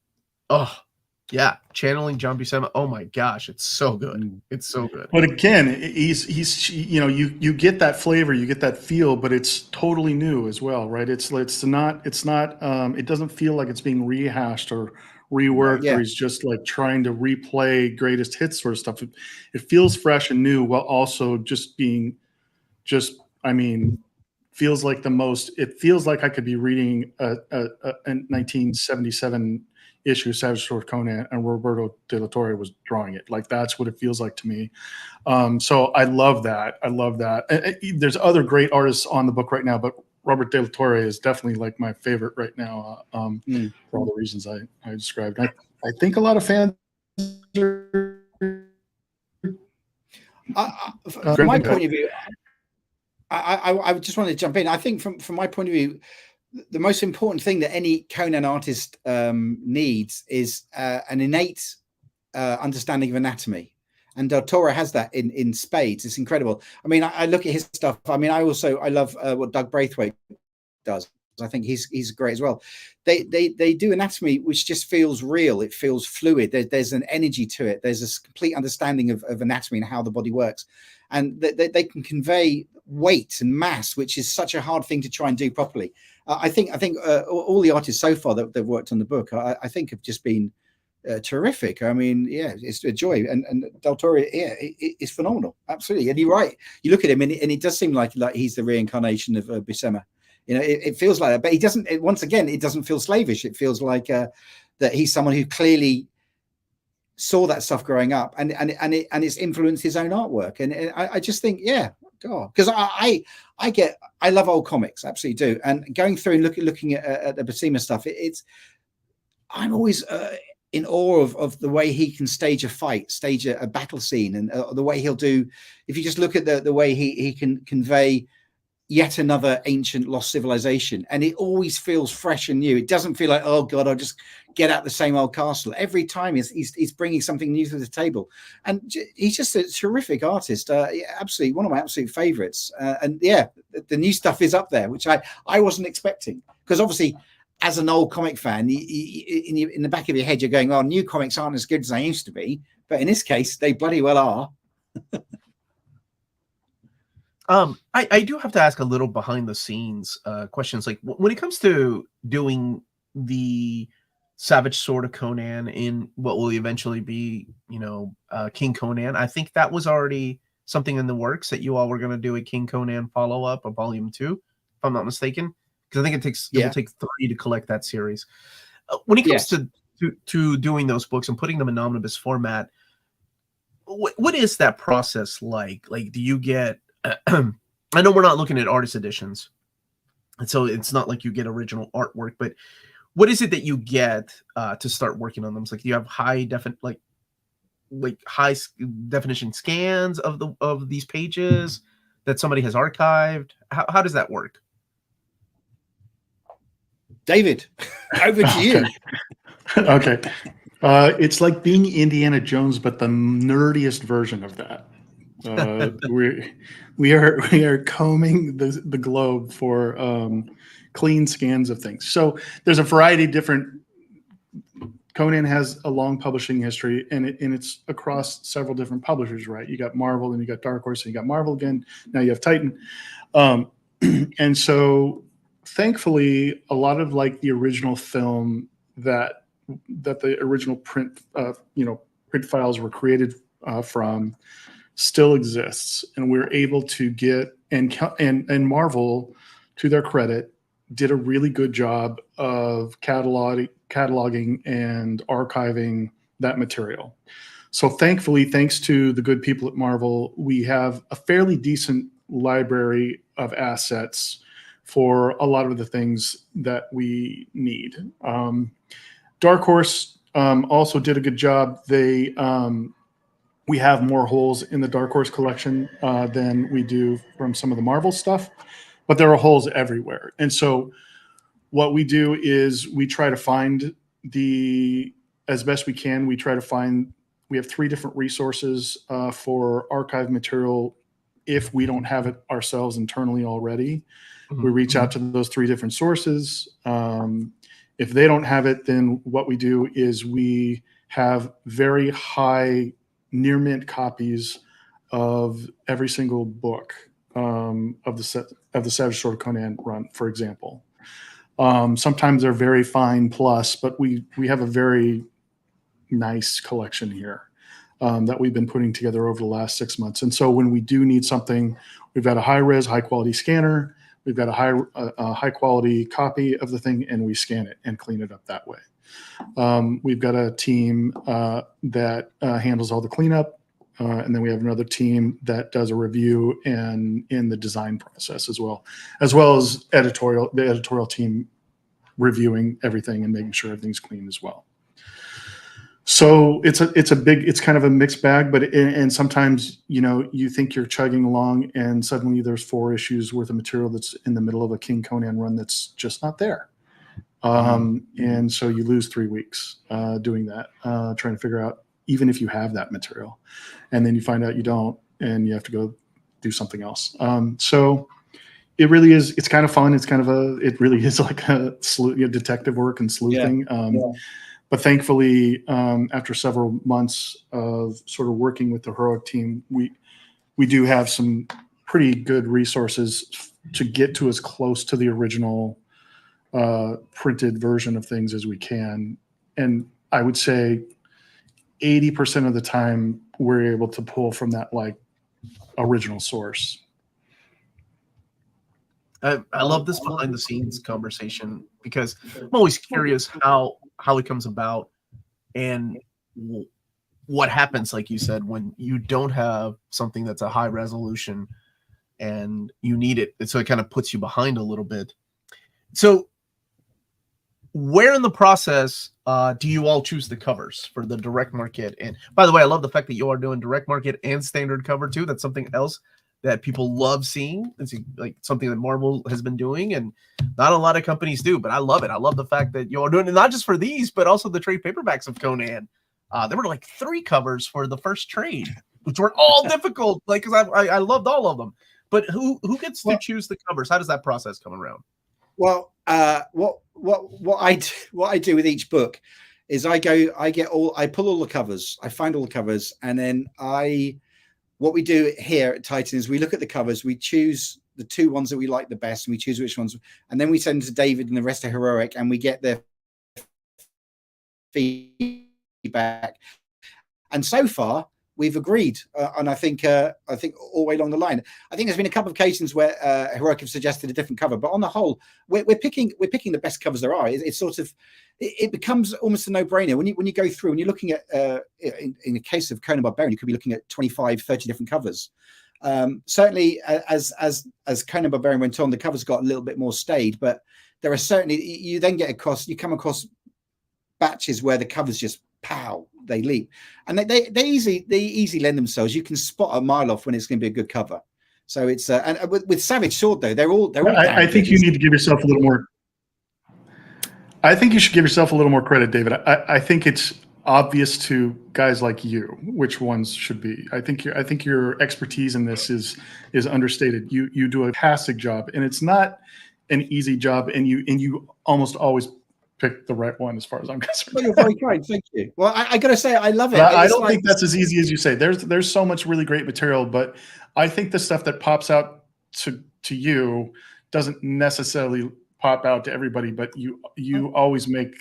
channeling John Buscema. Oh my gosh, it's so good. It's so good. But again, he's you get that flavor, you get that feel, but it's totally new as well, right? It doesn't feel like it's being rehashed or reworked, or he's just like trying to replay greatest hits sort of stuff. It feels fresh and new while also just being feels like it feels like I could be reading a 1977 issue Savage Sword Conan and Roberto De La Torre was drawing it. Like, that's what it feels like to me. So I love that. There's other great artists on the book right now, but Robert De La Torre is definitely like my favorite right now for all the reasons I described. I think a lot of fans are From my point of view, I just want to jump in. I think from my point of view, the most important thing that any Conan artist needs is an innate understanding of anatomy. And Del Toro has that in spades. It's incredible. I mean, I look at his stuff. I mean, I love what Doug Braithwaite does. I think he's great as well. They do anatomy which just feels real. It feels fluid. There's an energy to it. There's a complete understanding of anatomy and how the body works, and they can convey weight and mass, which is such a hard thing to try and do properly. I think all the artists so far that worked on the book, I think have just been terrific. I mean, yeah, it's a joy. And Del Toro, yeah, it's phenomenal, absolutely. And you're right. You look at him, and it does seem like he's the reincarnation of Buscema. You know, it feels like that, but he doesn't. Once again, it doesn't feel slavish. It feels like that he's someone who clearly saw that stuff growing up, and it's influenced his own artwork. And I just think, yeah, God, because I love old comics, absolutely do. And going through and looking at the Buscema stuff, I'm always in awe of the way he can stage a fight, stage a battle scene, and the way he'll do. If you just look at the way he can convey yet another ancient lost civilization, and it always feels fresh and new. It doesn't feel like, oh God, I'll just get out the same old castle. Every time he's bringing something new to the table, and he's just a terrific artist. Absolutely one of my absolute favorites. And yeah, the new stuff is up there, which I wasn't expecting, because obviously as an old comic fan, in the back of your head, you're going, well, new comics aren't as good as they used to be, but in this case, they bloody well are. I do have to ask a little behind the scenes questions. Like when it comes to doing the Savage Sword of Conan in what will eventually be, King Conan, I think that was already something in the works, that you all were going to do a King Conan follow-up, a volume 2, if I'm not mistaken, because I think it will take 3 to collect that series. When it comes to doing those books and putting them in omnibus format, what is that process like? Like, do you get I know we're not looking at artist editions, and so it's not like you get original artwork, but what is it that you get to start working on them? It's like, do you have high definition scans of these pages that somebody has archived? How does that work? David, over to you. Okay. It's like being Indiana Jones, but the nerdiest version of that. We are combing the globe for clean scans of things. So there's a variety of different. Conan has a long publishing history, and it's across several different publishers, right? You got Marvel, and you got Dark Horse, and you got Marvel again. Now you have Titan, and so thankfully, a lot of like the original film that the original print files were created from still exists, and we're able to get and Marvel, to their credit, did a really good job of cataloging and archiving that material. So thankfully, thanks to the good people at Marvel, we have a fairly decent library of assets for a lot of the things that we need. Dark Horse also did a good job. We have more holes in the Dark Horse collection than we do from some of the Marvel stuff, but there are holes everywhere. And so what we do is we try to find as best we can, we have 3 different resources for archive material if we don't have it ourselves internally already. Mm-hmm. We reach out to those 3 different sources. If they don't have it, then what we do is we have very high near mint copies of every single book of the Savage Sword of Conan run, for example. Sometimes they're very fine plus, but we have a very nice collection here that we've been putting together over the last 6 months. And so when we do need something, we've got a high-res, high-quality scanner, we've got a high-quality copy of the thing, and we scan it and clean it up that way. We've got a team that handles all the cleanup, and then we have another team that does a review and in the design process as well as the editorial team reviewing everything and making sure everything's clean as well. So it's kind of a mixed bag, but and sometimes, you know, you think you're chugging along and suddenly there's 4 issues worth of material that's in the middle of a King Conan run that's just not there. And so you lose 3 weeks doing that, trying to figure out even if you have that material, and then you find out you don't, and you have to go do something else. So it really is. It's kind of fun. It really is like a detective work and sleuthing. But thankfully, after several months of sort of working with the heroic team, we do have some pretty good resources to get to as close to the original printed version of things as we can. And I would say 80% of the time we're able to pull from that like original source. I love this behind the scenes conversation because I'm always curious how it comes about and what happens, like you said, when you don't have something that's a high resolution and you need it. So it kind of puts you behind a little bit. So where in the process do you all choose the covers for the direct market? And by the way, I love the fact that you are doing direct market and standard cover too. That's something else that people love seeing. It's like something that Marvel has been doing, and not a lot of companies do, but I love it. I love the fact that you're doing it not just for these, but also the trade paperbacks of Conan. There were like 3 covers for the first trade, which were all difficult, like, because I loved all of them. But who gets to choose the covers? How does that process come around? Well, what I do with each book is I pull all the covers, I find all the covers, and then what we do here at Titan is we look at the covers, we choose the 2 ones that we like the best, and we choose which ones, and then we send them to David and the rest of Heroic, and we get their feedback. And so far, we've agreed, and I think all the way along the line, I think there's been a couple of occasions where Heroic have suggested a different cover, but on the whole, we're picking the best covers there are. It's sort of, it becomes almost a no-brainer when you go through and you're looking at in the case of Conan Barbarian, you could be looking at 25, 30 different covers. Certainly, as Conan Barbarian went on, the covers got a little bit more staid, but there are certainly, you then you come across batches where the covers just pow, they leap, and they easily lend themselves. You can spot a mile off when it's going to be a good cover. So it's and with Savage Sword though, they're all. I think you need to give yourself a little more. I think you should give yourself a little more credit, David. I think it's obvious to guys like you which ones should be. I think your expertise in this is understated. You do a fantastic job, and it's not an easy job, and you almost always pick the right one as far as I'm concerned. Well, you're very kind, thank you. Well, I got to say, I love it. I don't think that's as easy as you say. There's so much really great material, but I think the stuff that pops out to you doesn't necessarily pop out to everybody. But you always make.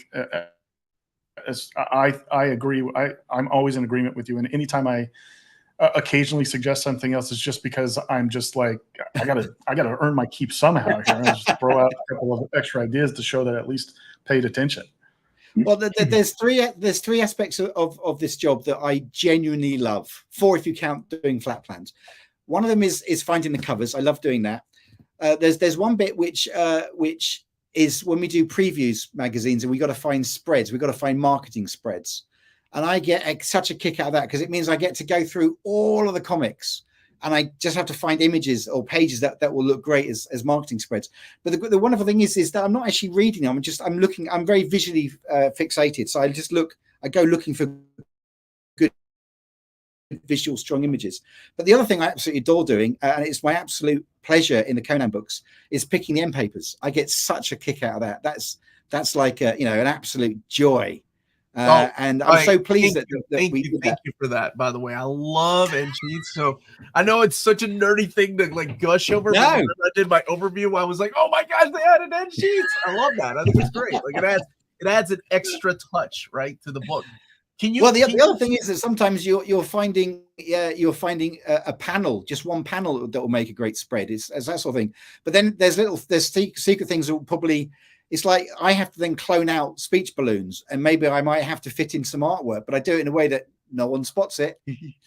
I agree. I'm always in agreement with you, and anytime I occasionally suggest something else, it's just because I'm just like I gotta earn my keep somehow here. And I just throw out a couple of extra ideas to show that I at least paid attention. Well, there's three aspects of this job that I genuinely love. 4 if you count doing flat plans. One of them is finding the covers. I love doing that. There's one bit which is when we do previews magazines and we got to find spreads. We got to find marketing spreads, and I get such a kick out of that because it means I get to go through all of the comics. And I just have to find images or pages that will look great as marketing spreads. But the wonderful thing is that I'm not actually reading them. I'm looking. I'm very visually fixated. So I go looking for good visual, strong images. But the other thing I absolutely adore doing, and it's my absolute pleasure in the Conan books, is picking the end papers. I get such a kick out of that. That's like an absolute joy. And I'm so pleased that we did that. Thank you for that, by the way. I love end sheets. So I know it's such a nerdy thing to like gush over. No. When I did my overview, I was like, oh my gosh, they added end sheets. I love that. I think it's great. Like it adds an extra touch, right, to the book. The other thing is that sometimes you're finding a panel, just one panel that will make a great spread. It's that sort of thing. But then there's secret things that will probably. It's like I have to then clone out speech balloons, and maybe I might have to fit in some artwork, but I do it in a way that no one spots it,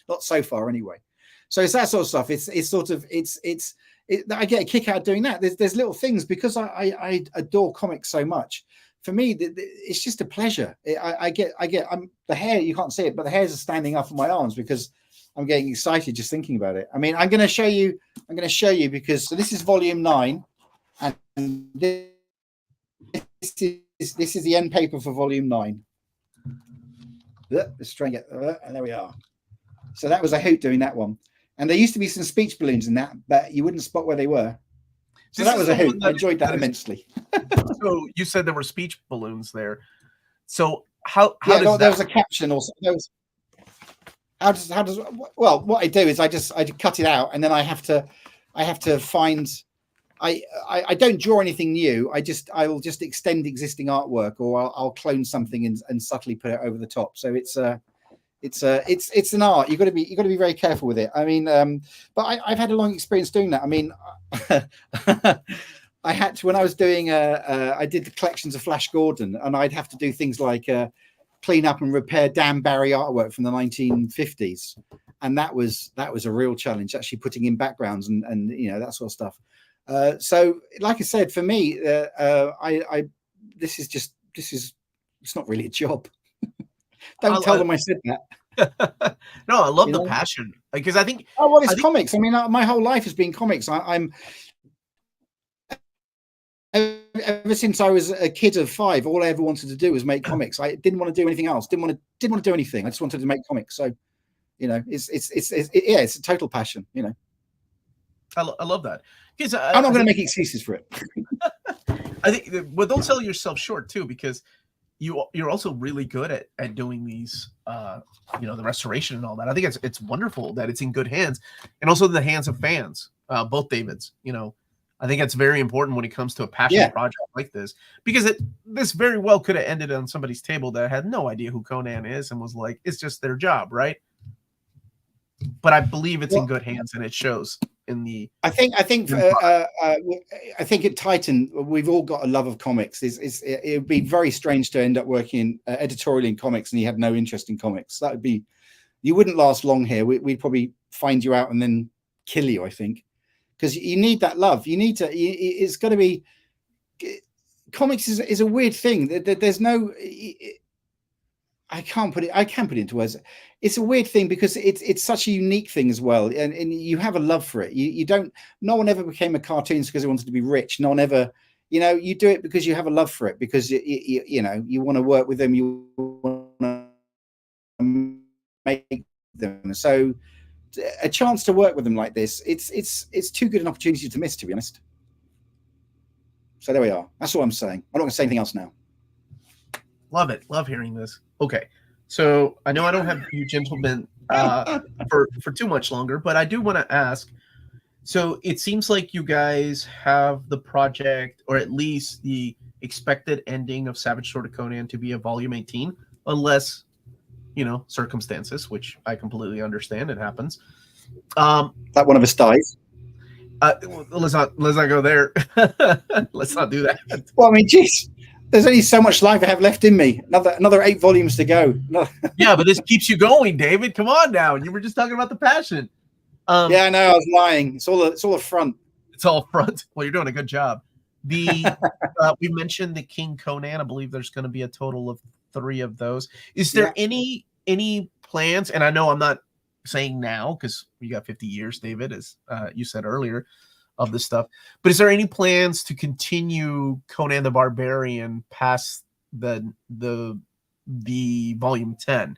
not so far anyway. So it's that sort of stuff. I get a kick out of doing that. There's little things because I adore comics so much. for me, it's just a pleasure. I get the hair, you can't see it, but the hairs are standing up on my arms because I'm getting excited just thinking about it. I mean, I'm going to show you because so this is volume 9, and this is the end paper for volume 9. Let's try and get, and there we are. So that was a hoot doing that one. And there used to be some speech balloons in that, but you wouldn't spot where they were. So that was a hoot. I enjoyed that immensely. So you said there were speech balloons there. So how yeah, does there was a caption also. How does well, what I do is I cut it out, and then I have to find. I don't draw anything new. I'll just extend existing artwork, or I'll clone something and subtly put it over the top. So it's an art. You've got to be very careful with it. I mean, but I've had a long experience doing that. I mean, I had to, when I was doing I did the collections of Flash Gordon, and I'd have to do things like clean up and repair Dan Barry artwork from the 1950s, and that was a real challenge, actually putting in backgrounds and you know, that sort of stuff. So like I said, for me, this is it's not really a job. Don't tell them I said that. No, I love the passion, because I think. Oh, well, it's comics. I mean, my whole life has been comics. I'm ever since I was a kid of 5, all I ever wanted to do was make comics. I didn't want to do anything else. Didn't want to do anything. I just wanted to make comics. So, you know, it's a total passion. You know, I love that. I'm not going to make excuses for it. I think, but don't sell yourself short too, because you're also really good at doing these, you know, the restoration and all that. I think it's wonderful that it's in good hands, and also the hands of fans, both Davids. You know, I think that's very important when it comes to a passionate project like this, because this very well could have ended on somebody's table that had no idea who Conan is and was like, it's just their job, right? But I believe it's in good hands, and it shows in the. I think at Titan we've all got a love of comics. It would be very strange to end up working editorial in comics and you have no interest in comics. That would be, you wouldn't last long here. We'd probably find you out and then kill you, I think, because you need that love. You need to. It's got to be. Comics is a weird thing. There's no. I can put it into words. It's a weird thing because it's such a unique thing as well, and you have a love for it. You don't. No one ever became a cartoonist because they wanted to be rich. No one ever. You know, you do it because you have a love for it, because you know, you want to work with them. You want to make them. So a chance to work with them like this, it's too good an opportunity to miss, to be honest. So there we are. That's all I'm saying. I'm not going to say anything else now. Love it. Love hearing this. Okay. So I know I don't have you gentlemen for too much longer, but I do want to ask. So it seems like you guys have the project, or at least the expected ending of Savage Sword of Conan, to be a volume 18, unless, you know, circumstances, which I completely understand. It happens. That one of us dies. Let's not go there. Let's not do that. Well, I mean, geez. There's only so much life I have left in me. Another 8 volumes to go. Yeah, but this keeps you going, David. Come on now. You were just talking about the passion. Yeah, I know. I was lying. It's all a front. It's all front. Well, you're doing a good job. We mentioned the King Conan. I believe there's going to be a total of 3 of those. Is there any plans? And I know I'm not saying now because you got 50 years, David, as you said earlier, of this stuff, but is there any plans to continue Conan the Barbarian past the volume 10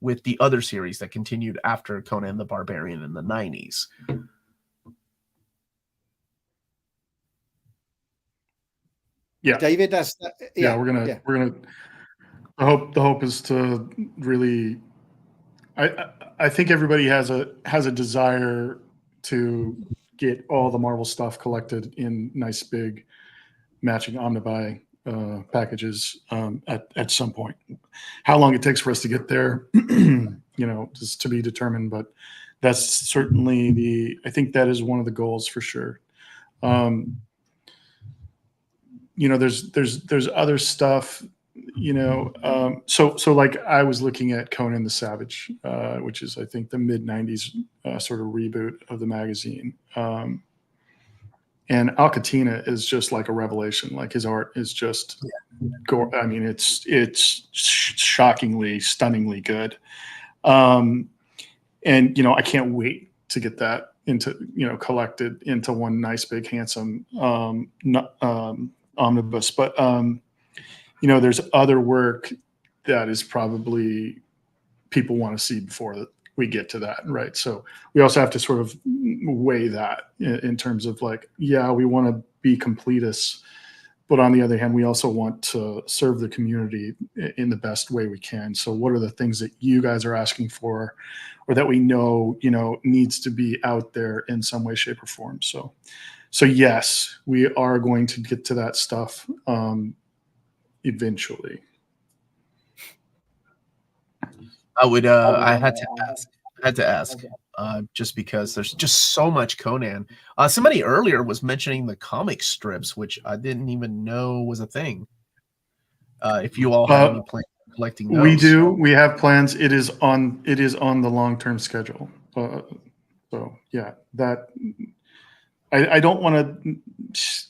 with the other series that continued after Conan the Barbarian in the 90s? Yeah, David, we're gonna the hope is to really, I think everybody has a desire to get all the Marvel stuff collected in nice big matching omnibuy packages at some point. How long it takes for us to get there, you know, is to be determined, but that's certainly I think that is one of the goals for sure. You know, there's other stuff, you know, so like I was looking at Conan the Savage, which is I think the mid 90s sort of reboot of the magazine. And Alcatina is just like a revelation. Like his art is just I mean, it's shockingly, stunningly good. And I can't wait to get that into collected into one nice big handsome omnibus. But there's other work that is probably people want to see before we get to that, right? So we also have to sort of weigh that in terms of like, yeah, we want to be completists, but on the other hand, we also want to serve the community in the best way we can. So what are the things that you guys are asking for, or that we know, needs to be out there in some way, shape, or form? So yes, we are going to get to that stuff eventually. I had to ask, just because there's just so much Conan. Somebody earlier was mentioning the comic strips, which I didn't even know was a thing. If you all have any plans on collecting those. We do. We have plans. It is on the long-term schedule. So yeah, that I don't want to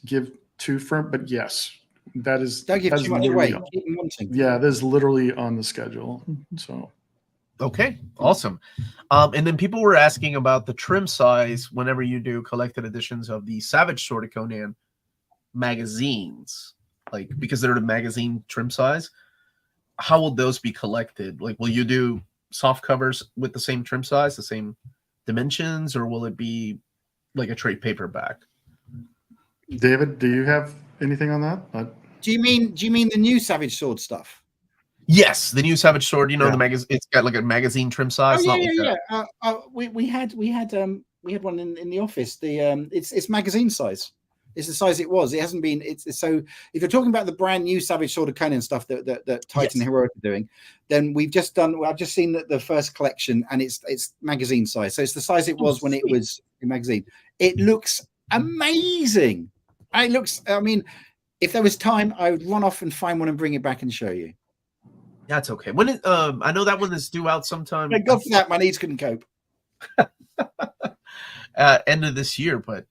give too firm, but yes, that is. Don't give too much away. Keep them wanting. Yeah, that is literally on the schedule. So. Okay, awesome. And then people were asking about the trim size whenever you do collected editions of the Savage Sword of Conan magazines, like because they're the magazine trim size. How will those be collected? Like, will you do soft covers with the same trim size, the same dimensions, or will it be like a trade paperback? David, do you have anything on that? Do you mean the new Savage Sword stuff? Yes, the new Savage Sword. The magazine. It's got like a magazine trim size. We had one in the office. It's magazine size. It's the size it was. It hasn't been. It's so. If you're talking about the brand new Savage Sword of Conan stuff that Titan Heroic are doing, then we've just done. I've just seen the first collection, and it's magazine size. So it's the size it was when it was in magazine. It looks amazing. It looks. I mean, if there was time, I would run off and find one and bring it back and show you. That's okay. When it, I know that one is due out sometime. Thank God for that. My knees couldn't cope. End of this year, but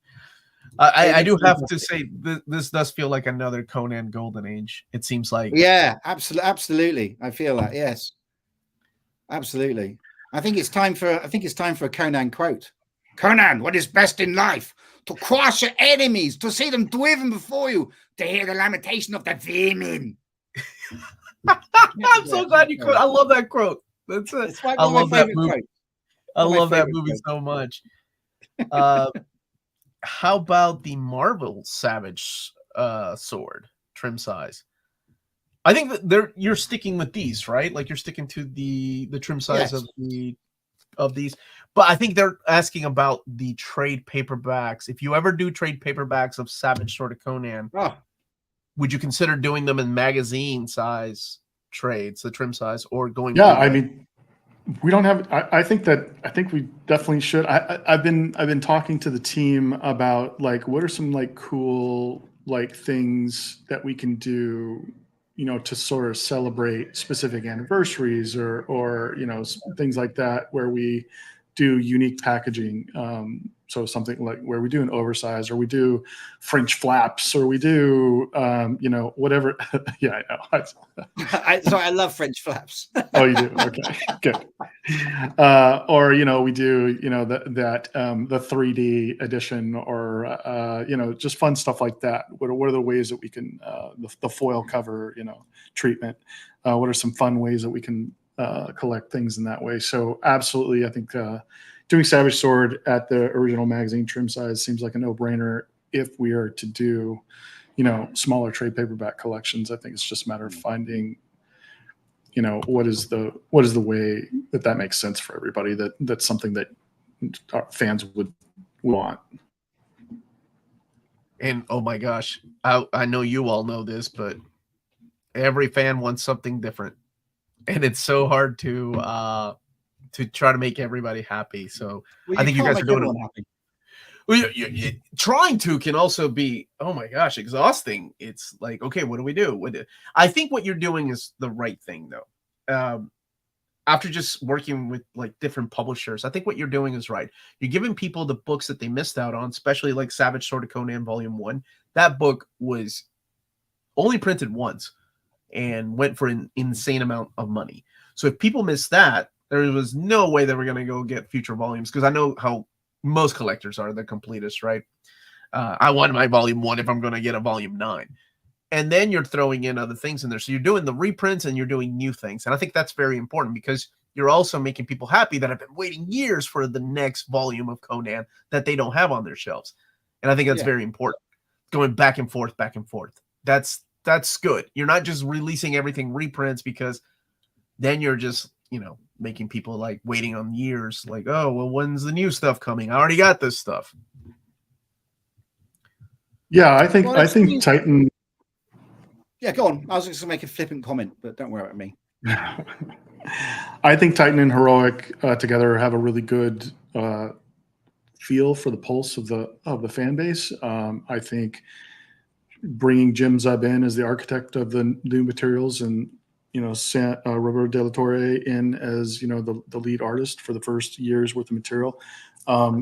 I do have to say this does feel like another Conan golden age. It seems like. Yeah, absolutely. I feel that. Yes, absolutely. I think it's time for a Conan quote. Conan, what is best in life? To crush your enemies, to see them driven before you, to hear the lamentation of the vermin. I'm so glad you quote. I love that quote. That's it. I love that movie. I love that movie so much. How about the Marvel Savage Sword trim size? I think that you're sticking with these, right? Like you're sticking to the trim size of these. But I think they're asking about the trade paperbacks. If you ever do trade paperbacks of Savage Sword of Conan, would you consider doing them in magazine size trades, the trim size, or going? Yeah, I mean, we don't have. I think we definitely should. I've been talking to the team about like what are some like cool like things that we can do, to sort of celebrate specific anniversaries or things like that where we do unique packaging. So something like where we do an oversized, or we do French flaps, or we do, whatever. Yeah, I know. So I love French flaps. Oh, you do? Okay, good. Or we do, the 3D edition, or just fun stuff like that. What are the ways that we can the foil cover, treatment? What are some fun ways that we can collect things in that way? So absolutely, I think. Doing Savage Sword at the original magazine trim size seems like a no-brainer if we are to do, smaller trade paperback collections. I think it's just a matter of finding, what is the way that makes sense for everybody. That's something that our fans would want. And oh my gosh, I know you all know this, but every fan wants something different, and it's so hard to try to make everybody happy. So I think you guys are doing it. Happy. Well, trying to can also be, oh my gosh, exhausting. It's like, okay, what do we do? I think what you're doing is the right thing, though. After just working with like different publishers, I think what you're doing is right. You're giving people the books that they missed out on, especially like Savage Sword of Conan Volume 1. That book was only printed once. and went for an insane amount of money. So if people missed that, there was no way they were going to go get future volumes, because I know how most collectors are, the completists, right? I want my volume 1 if I'm going to get a volume 9. And then you're throwing in other things in there. So you're doing the reprints and you're doing new things. And I think that's very important, because you're also making people happy that have been waiting years for the next volume of Conan that they don't have on their shelves. And I think that's very important. Going back and forth, back and forth. That's good. You're not just releasing everything reprints, because then you're just, making people like waiting on years, like, oh, well, when's the new stuff coming? I already got this stuff. Yeah, I think Titan. Yeah, go on. I was just going to make a flippant comment, but don't worry about me. I think Titan and Heroic together have a really good feel for the pulse of the fan base. I think bringing Jim Zub in as the architect of the new materials, and Roberto De La Torre in as the lead artist for the first year's worth of material,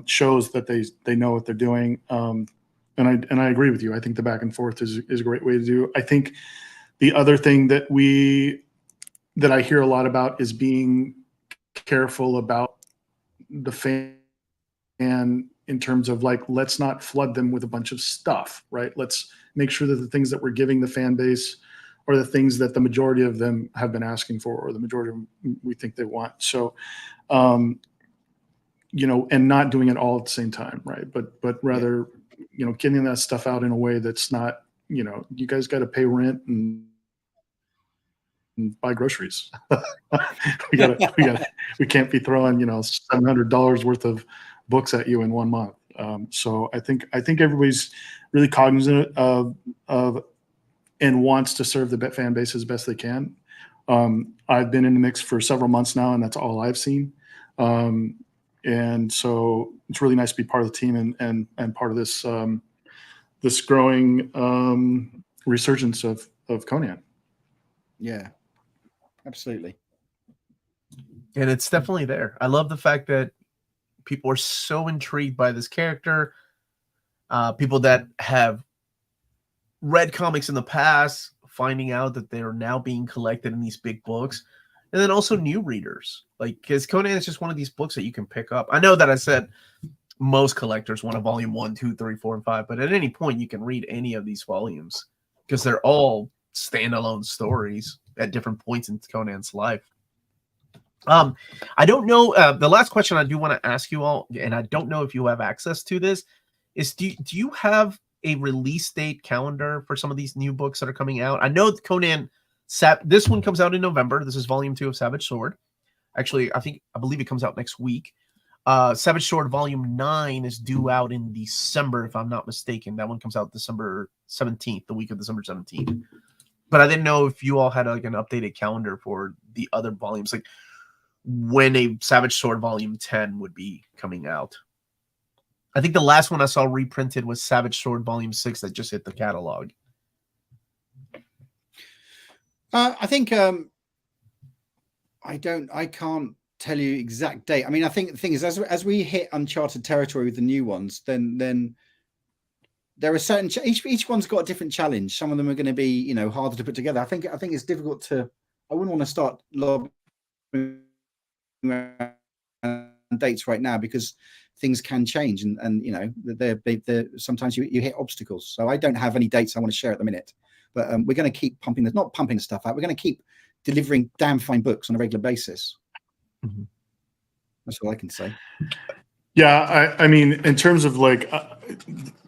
shows that they know what they're doing. And I agree with you. I think the back and forth is a great way to do. I think the other thing that I hear a lot about is being careful about the fan in terms of, like, let's not flood them with a bunch of stuff, right? Let's make sure that the things that we're giving the fan base are the things that the majority of them have been asking for, or the majority of them we think they want. So, and not doing it all at the same time, right? But rather, getting that stuff out in a way that's not, you guys got to pay rent and buy groceries. we can't be throwing, $700 worth of books at you in 1 month. So I think everybody's really cognizant of and wants to serve the fan base as best they can. I've been in the mix for several months now, and that's all I've seen. And so it's really nice to be part of the team and part of this this growing resurgence of Conan. Yeah, absolutely. And it's definitely there. I love the fact that people are so intrigued by this character. People that have read comics in the past, finding out that they're now being collected in these big books. And then also new readers, like, because Conan is just one of these books that you can pick up. I know that I said most collectors want a volume 1, 2, 3, 4, and 5, but at any point you can read any of these volumes, because they're all standalone stories at different points in Conan's life. I don't know. The last question I do want to ask you all, and I don't know if you have access to this, is do you have a release date calendar for some of these new books that are coming out? I know Conan, this one comes out in November. This is volume 2 of Savage Sword. Actually, I believe it comes out next week. Savage Sword volume 9 is due out in December, if I'm not mistaken. That one comes out December 17th, the week of December 17th. But I didn't know if you all had like an updated calendar for the other volumes, like when a Savage Sword volume 10 would be coming out. I think the last one I saw reprinted was Savage Sword volume 6 that just hit the catalog. I think I can't tell you exact date. I mean, I think the thing is, as we hit uncharted territory with the new ones, then there are certain each one's got a different challenge. Some of them are going to be harder to put together. I think it's difficult to. I wouldn't want to start lobbing dates right now, because things can change, and they're sometimes you hit obstacles. So I don't have any dates I want to share at the minute, but we're going to keep not pumping the stuff out. We're going to keep delivering damn fine books on a regular basis. Mm-hmm. That's all I can say. Yeah, I mean, in terms of like,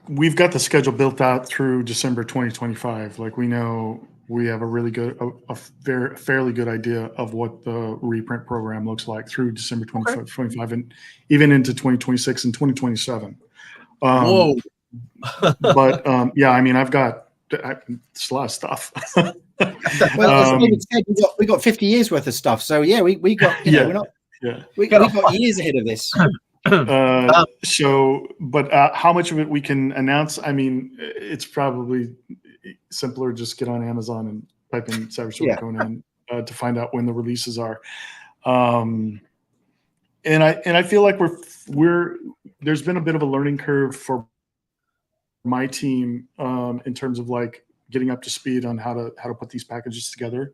we've got the schedule built out through December 2025. Like, we know we have a really good, fairly good idea of what the reprint program looks like through December 2025, and even into 2026 and 2027. Whoa! But yeah, I mean, it's a lot of stuff. Well, as David said, we got 50 years worth of stuff. So yeah, we got we got years ahead of this. So, but how much of it we can announce? I mean, it's probably simpler. Just get on Amazon and type in Savage Sword Conan to find out when the releases are. And I feel like there's been a bit of a learning curve for my team in terms of like getting up to speed on how to put these packages together.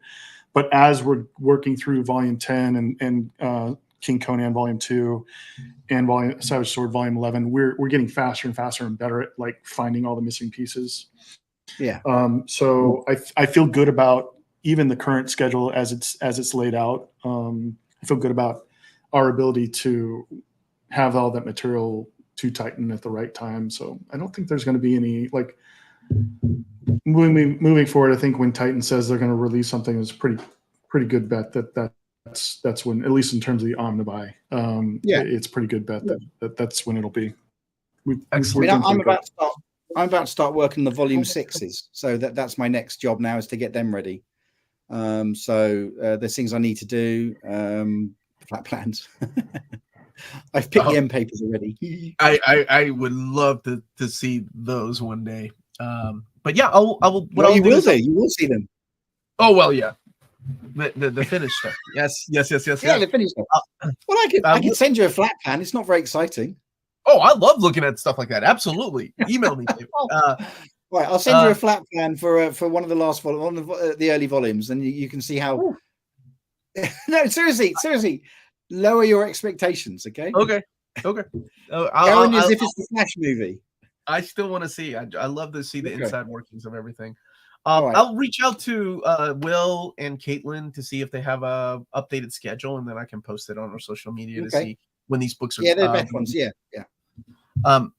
But as we're working through Volume 10 and King Conan Volume 2 and Savage Sword Volume 11, we're getting faster and faster and better at like finding all the missing pieces. Yeah. So I feel good about even the current schedule as it's laid out. I feel good about our ability to have all that material to Titan at the right time. So I don't think there's going to be any like moving forward. I think when Titan says they're going to release something, it's pretty good bet that's when, at least in terms of the Omnibuy, it's pretty good bet that's when it'll be. I'm about to start working the Volume 6s, so that's my next job now, is to get them ready. So there's things I need to do. Flat plans. I've picked the endpapers already. I would love to see those one day. But yeah, I will. You will see them. Oh well, yeah. The finished stuff. Yes. Yeah, the finished stuff. Well, I can send you a flat plan. It's not very exciting. Oh, I love looking at stuff like that. Absolutely. Email me. Right, I'll send you a flat plan for one of the last one of the early volumes, and you can see how. No, seriously, lower your expectations. Okay. Okay. Go on as if it's the Flash movie. I still want to see. I love to see the inside workings of everything. Right. I'll reach out to Will and Caitlin to see if they have a updated schedule, and then I can post it on our social media to see when these books are. Yeah, they're best ones. Yeah.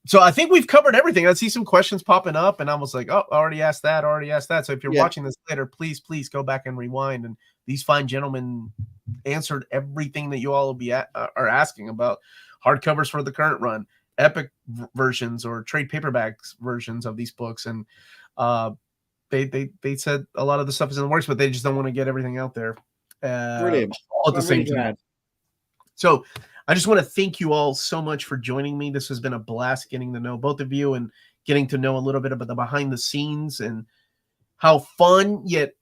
So I think we've covered everything. I see some questions popping up, and I was like, "Oh, already asked that. So if you're watching this later, please go back and rewind." And these fine gentlemen answered everything that you all will be are asking about hardcovers for the current run, epic versions or trade paperbacks versions of these books, and they said a lot of the stuff is in the works, but they just don't want to get everything out there. Brilliant. All at the same time. So I just want to thank you all so much for joining me. This has been a blast getting to know both of you and getting to know a little bit about the behind the scenes and how fun, yet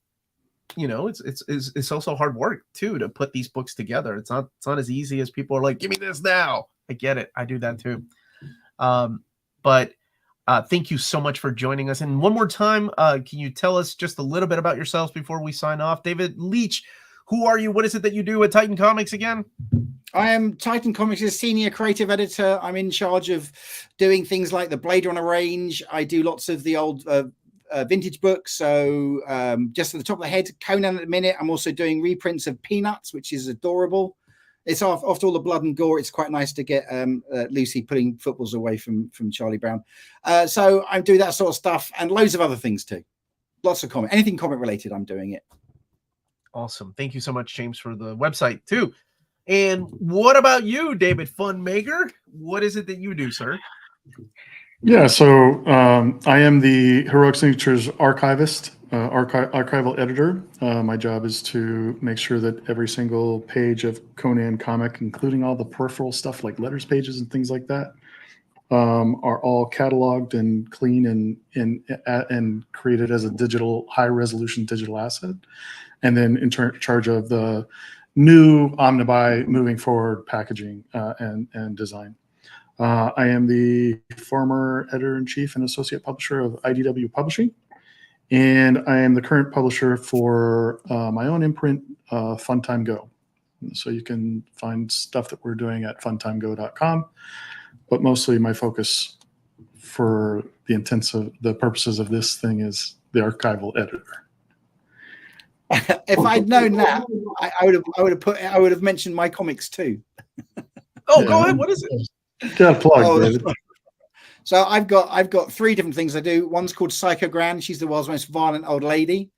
it's also hard work too to put these books together. It's not as easy as people are like, give me this now. I get it. I do that too. But thank you so much for joining us. And one more time, can you tell us just a little bit about yourselves before we sign off? David Leach, who are you? What is it that you do at Titan Comics again? I am Titan Comics' senior creative editor. I'm in charge of doing things like the Blade Runner range. I do lots of the old vintage books. So just at the top of the head, Conan at the minute. I'm also doing reprints of Peanuts, which is adorable. It's after all the blood and gore. It's quite nice to get Lucy putting footballs away from Charlie Brown. So I do that sort of stuff and loads of other things too. Lots of comic, anything comic related, I'm doing it. Awesome. Thank you so much, James, for the website too. And what about you, David Funmaker? What is it that you do, sir? Yeah, so I am the Heroic Signatures archivist, archival editor. My job is to make sure that every single page of Conan comic, including all the peripheral stuff like letters pages and things like that, are all cataloged and clean and created as a digital, high-resolution digital asset. And then in charge of the new Omnibuy moving forward packaging and design. I am the former editor-in-chief and associate publisher of IDW Publishing, and I am the current publisher for my own imprint, Funtime Go. So you can find stuff that we're doing at funtimego.com, but mostly my focus for the purposes of this thing is the archival editor. If I'd known that, I would have mentioned my comics too. Go ahead. What is it? Got a plug, David. So I've got three different things I do. One's called Psycho Grand. She's the world's most violent old lady.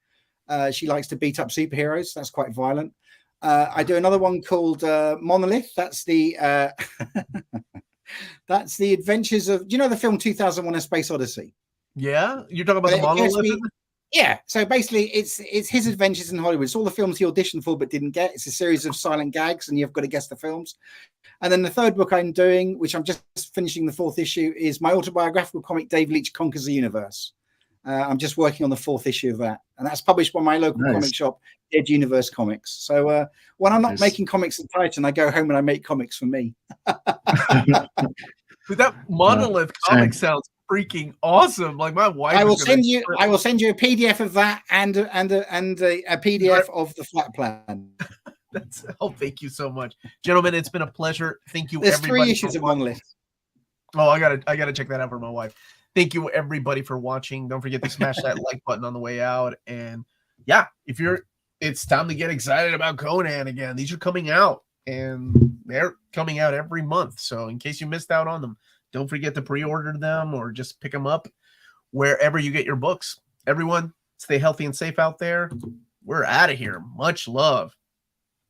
She likes to beat up superheroes. That's quite violent. I do another one called Monolith. That's the that's the adventures of. Do you know the film 2001: A Space Odyssey? Yeah, you're talking about the Monolith. Yeah, so basically it's his adventures in Hollywood. It's all the films he auditioned for but didn't get. It's a series of silent gags, and you've got to guess the films. And then the third book I'm doing, which I'm just finishing the fourth issue, is my autobiographical comic, David Leach Conquers the Universe. I'm just working on the fourth issue of that, and that's published by my local comic shop, Dead Universe Comics. So when I'm not making comics at Titan, I go home and I make comics for me. That Monolith comic sounds freaking awesome. Like my wife. I will send you a PDF of that and a PDF of the flat plan. Thank you so much, gentlemen. It's been a pleasure. Thank you. There's everybody 3 issues of Monolith. Oh, I gotta check that out for my wife. Thank you everybody for watching. Don't forget to smash that like button on the way out. And yeah, it's time to get excited about Conan again. These are coming out, and they're coming out every month. So in case you missed out on them, don't forget to pre-order them or just pick them up wherever you get your books. Everyone, stay healthy and safe out there. We're out of here. Much love.